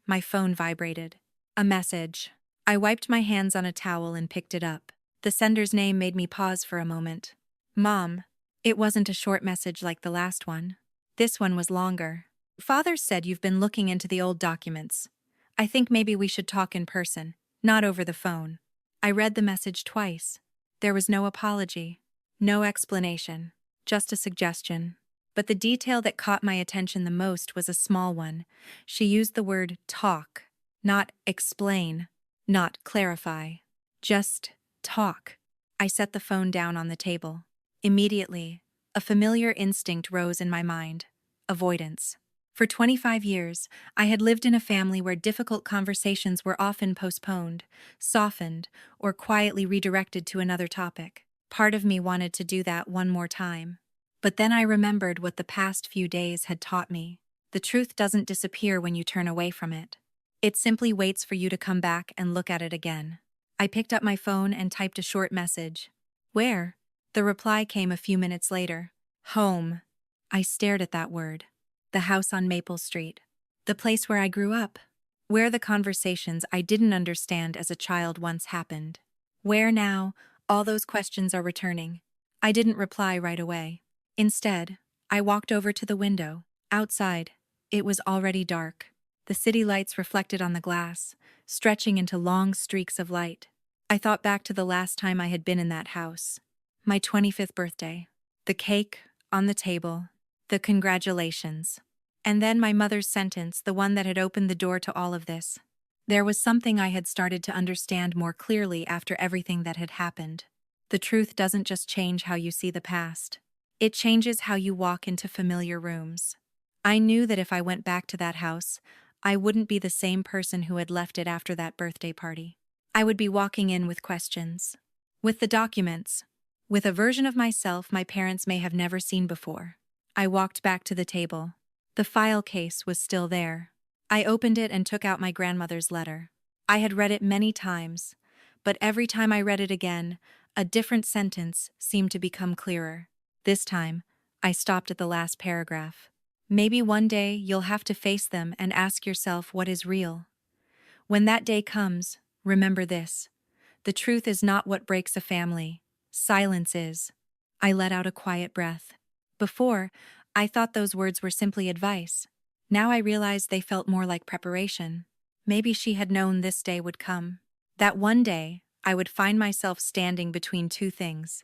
my phone vibrated. A message. I wiped my hands on a towel and picked it up. The sender's name made me pause for a moment. Mom. It wasn't a short message like the last one. This one was longer. Father said you've been looking into the old documents. I think maybe we should talk in person, not over the phone. I read the message twice. There was no apology, no explanation, just a suggestion. But the detail that caught my attention the most was a small one. She used the word talk, not explain, not clarify. Just talk. I set the phone down on the table. Immediately, a familiar instinct rose in my mind: avoidance. For 25 years, I had lived in a family where difficult conversations were often postponed, softened, or quietly redirected to another topic. Part of me wanted to do that one more time. But then I remembered what the past few days had taught me. The truth doesn't disappear when you turn away from it. It simply waits for you to come back and look at it again. I picked up my phone and typed a short message. Where? The reply came a few minutes later. Home. I stared at that word. The house on Maple Street. The place where I grew up. Where the conversations I didn't understand as a child once happened. Where now, all those questions are returning. I didn't reply right away. Instead, I walked over to the window. Outside, it was already dark. The city lights reflected on the glass, stretching into long streaks of light. I thought back to the last time I had been in that house. My 25th birthday. The cake on the table. The congratulations. And then my mother's sentence, the one that had opened the door to all of this. There was something I had started to understand more clearly after everything that had happened. The truth doesn't just change how you see the past. It changes how you walk into familiar rooms. I knew that if I went back to that house, I wouldn't be the same person who had left it after that birthday party. I would be walking in with questions. With the documents. With a version of myself my parents may have never seen before. I walked back to the table. The file case was still there. I opened it and took out my grandmother's letter. I had read it many times, but every time I read it again, a different sentence seemed to become clearer. This time, I stopped at the last paragraph. Maybe one day you'll have to face them and ask yourself what is real. When that day comes, remember this. The truth is not what breaks a family. Silence is. I let out a quiet breath. Before, I thought those words were simply advice. Now I realized they felt more like preparation. Maybe she had known this day would come. That one day, I would find myself standing between two things: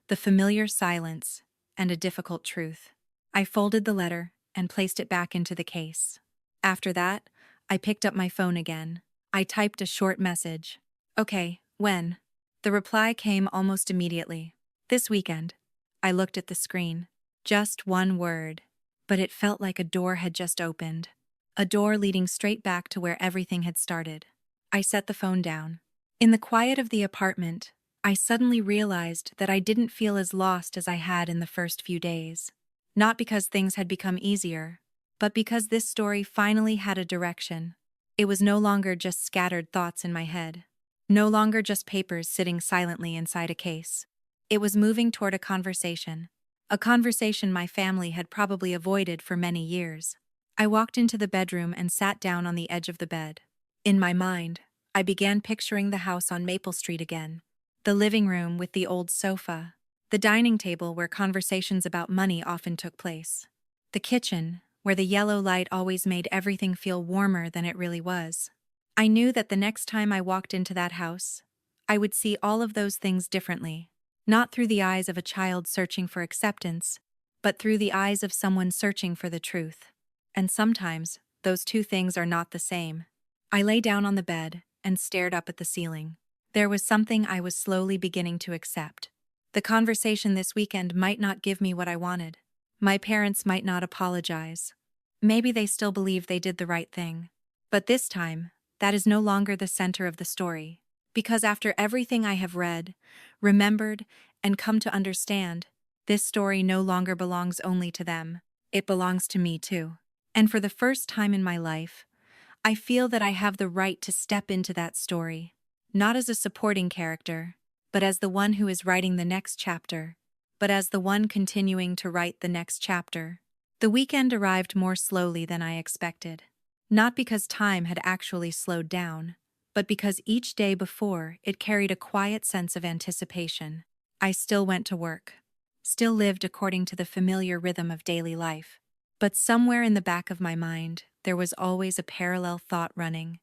the familiar silence and a difficult truth. I folded the letter and placed it back into the case. After that, I picked up my phone again. I typed a short message. Okay, when? The reply came almost immediately. This weekend. I looked at the screen. Just one word. But it felt like a door had just opened. A door leading straight back to where everything had started. I set the phone down. In the quiet of the apartment, I suddenly realized that I didn't feel as lost as I had in the first few days. Not because things had become easier, but because this story finally had a direction. It was no longer just scattered thoughts in my head. No longer just papers sitting silently inside a case. It was moving toward a conversation. A conversation my family had probably avoided for many years. I walked into the bedroom and sat down on the edge of the bed. In my mind, I began picturing the house on Maple Street again. The living room with the old sofa. The dining table where conversations about money often took place. The kitchen, where the yellow light always made everything feel warmer than it really was. I knew that the next time I walked into that house, I would see all of those things differently. Not through the eyes of a child searching for acceptance, but through the eyes of someone searching for the truth. And sometimes, those two things are not the same. I lay down on the bed and stared up at the ceiling. There was something I was slowly beginning to accept. The conversation this weekend might not give me what I wanted. My parents might not apologize. Maybe they still believe they did the right thing. But this time, that is no longer the center of the story. Because after everything I have read, remembered, and come to understand, this story no longer belongs only to them. It belongs to me too. And for the first time in my life, I feel that I have the right to step into that story. Not as a supporting character, but as the one who is writing the next chapter. But as the one continuing to write the next chapter. The weekend arrived more slowly than I expected. Not because time had actually slowed down, but because each day before it carried a quiet sense of anticipation. I still went to work. Still lived according to the familiar rhythm of daily life. But somewhere in the back of my mind, there was always a parallel thought running.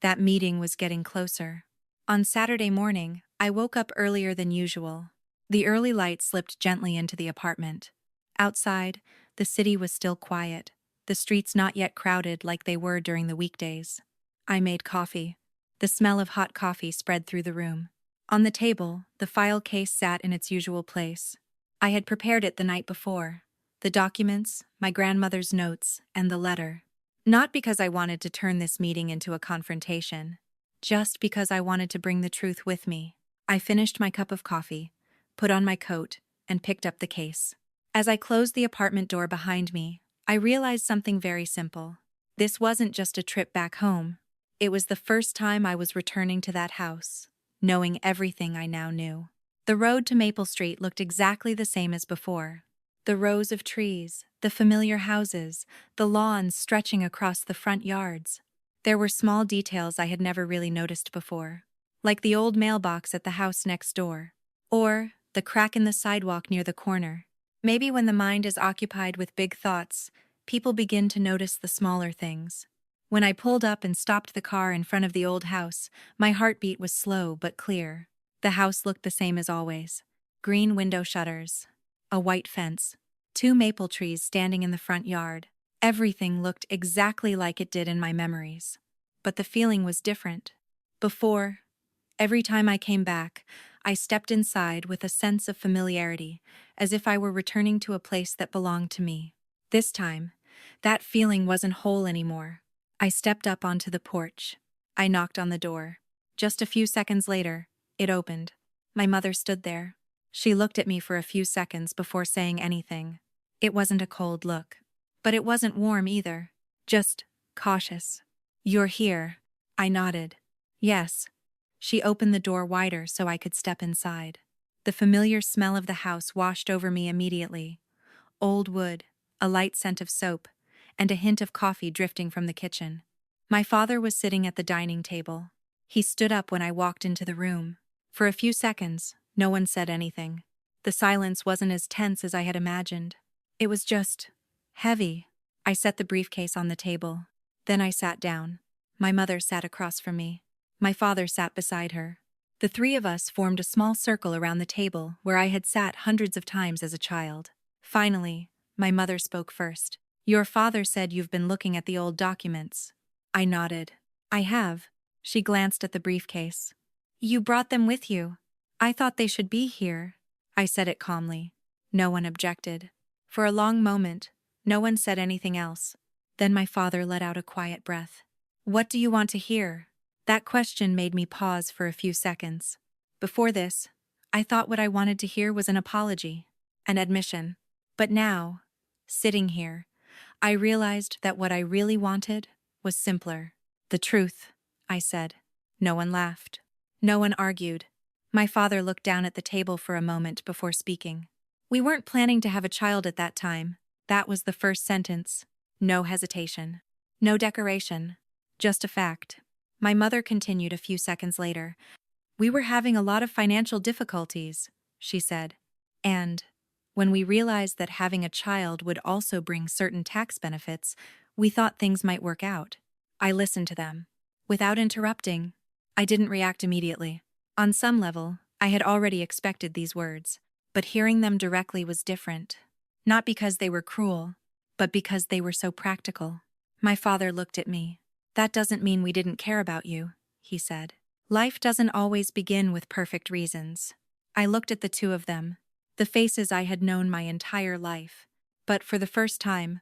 That meeting was getting closer. On Saturday morning, I woke up earlier than usual. The early light slipped gently into the apartment. Outside, the city was still quiet, the streets not yet crowded like they were during the weekdays. I made coffee. The smell of hot coffee spread through the room. On the table, the file case sat in its usual place. I had prepared it the night before. The documents, my grandmother's notes, and the letter. Not because I wanted to turn this meeting into a confrontation. Just because I wanted to bring the truth with me. I finished my cup of coffee, put on my coat, and picked up the case. As I closed the apartment door behind me, I realized something very simple. This wasn't just a trip back home. It was the first time I was returning to that house, knowing everything I now knew. The road to Maple Street looked exactly the same as before. The rows of trees, the familiar houses, the lawns stretching across the front yards. There were small details I had never really noticed before, like the old mailbox at the house next door, or the crack in the sidewalk near the corner. Maybe when the mind is occupied with big thoughts, people begin to notice the smaller things. When I pulled up and stopped the car in front of the old house, my heartbeat was slow but clear. The house looked the same as always. Green window shutters, a white fence, 2 maple trees standing in the front yard. Everything looked exactly like it did in my memories. But the feeling was different. Before, every time I came back, I stepped inside with a sense of familiarity, as if I were returning to a place that belonged to me. This time, that feeling wasn't whole anymore. I stepped up onto the porch. I knocked on the door. Just a few seconds later, it opened. My mother stood there. She looked at me for a few seconds before saying anything. It wasn't a cold look. But it wasn't warm either. Just cautious. "You're here." I nodded. "Yes." She opened the door wider so I could step inside. The familiar smell of the house washed over me immediately. Old wood, a light scent of soap, and a hint of coffee drifting from the kitchen. My father was sitting at the dining table. He stood up when I walked into the room. For a few seconds, no one said anything. The silence wasn't as tense as I had imagined. It was just heavy. I set the briefcase on the table. Then I sat down. My mother sat across from me. My father sat beside her. The three of us formed a small circle around the table where I had sat hundreds of times as a child. Finally, my mother spoke first. "Your father said you've been looking at the old documents." I nodded. "I have." She glanced at the briefcase. "You brought them with you. I thought they should be here." I said it calmly. No one objected. For a long moment, no one said anything else. Then my father let out a quiet breath. "What do you want to hear?" That question made me pause for a few seconds. Before this, I thought what I wanted to hear was an apology, an admission. But now, sitting here, I realized that what I really wanted was simpler. "The truth," I said. No one laughed. No one argued. My father looked down at the table for a moment before speaking. "We weren't planning to have a child at that time." That was the first sentence. No hesitation. No decoration. Just a fact. My mother continued a few seconds later. "We were having a lot of financial difficulties," she said. "And when we realized that having a child would also bring certain tax benefits, we thought things might work out." I listened to them. Without interrupting, I didn't react immediately. On some level, I had already expected these words, but hearing them directly was different. Not because they were cruel, but because they were so practical. My father looked at me. "That doesn't mean we didn't care about you," he said. "Life doesn't always begin with perfect reasons." I looked at the two of them, the faces I had known my entire life. But for the first time,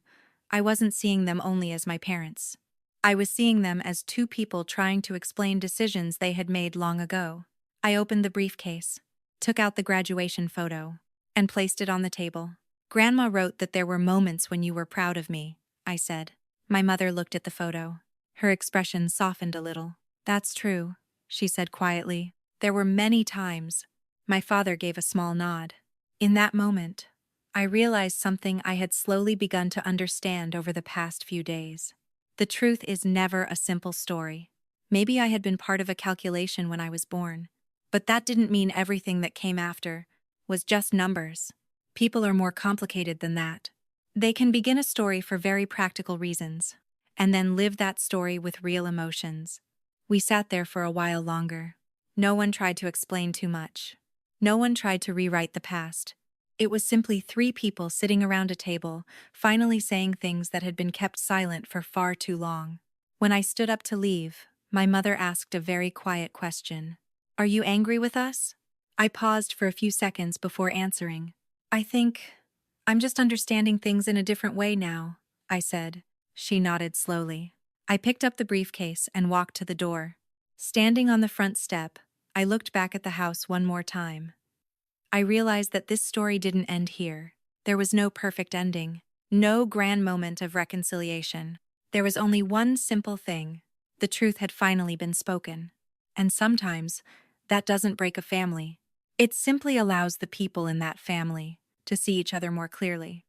I wasn't seeing them only as my parents. I was seeing them as two people trying to explain decisions they had made long ago. I opened the briefcase, took out the graduation photo, and placed it on the table. "Grandma wrote that there were moments when you were proud of me," I said. My mother looked at the photo. Her expression softened a little. "That's true," she said quietly. "There were many times." My father gave a small nod. In that moment, I realized something I had slowly begun to understand over the past few days. The truth is never a simple story. Maybe I had been part of a calculation when I was born, but that didn't mean everything that came after was just numbers. People are more complicated than that. They can begin a story for very practical reasons, and then live that story with real emotions. We sat there for a while longer. No one tried to explain too much. No one tried to rewrite the past. It was simply three people sitting around a table, finally saying things that had been kept silent for far too long. When I stood up to leave, my mother asked a very quiet question. "Are you angry with us?" I paused for a few seconds before answering. I'm just understanding things in a different way now," I said. She nodded slowly. I picked up the briefcase and walked to the door. Standing on the front step, I looked back at the house one more time. I realized that this story didn't end here. There was no perfect ending, no grand moment of reconciliation. There was only one simple thing. The truth had finally been spoken. And sometimes, that doesn't break a family. It simply allows the people in that family to see each other more clearly.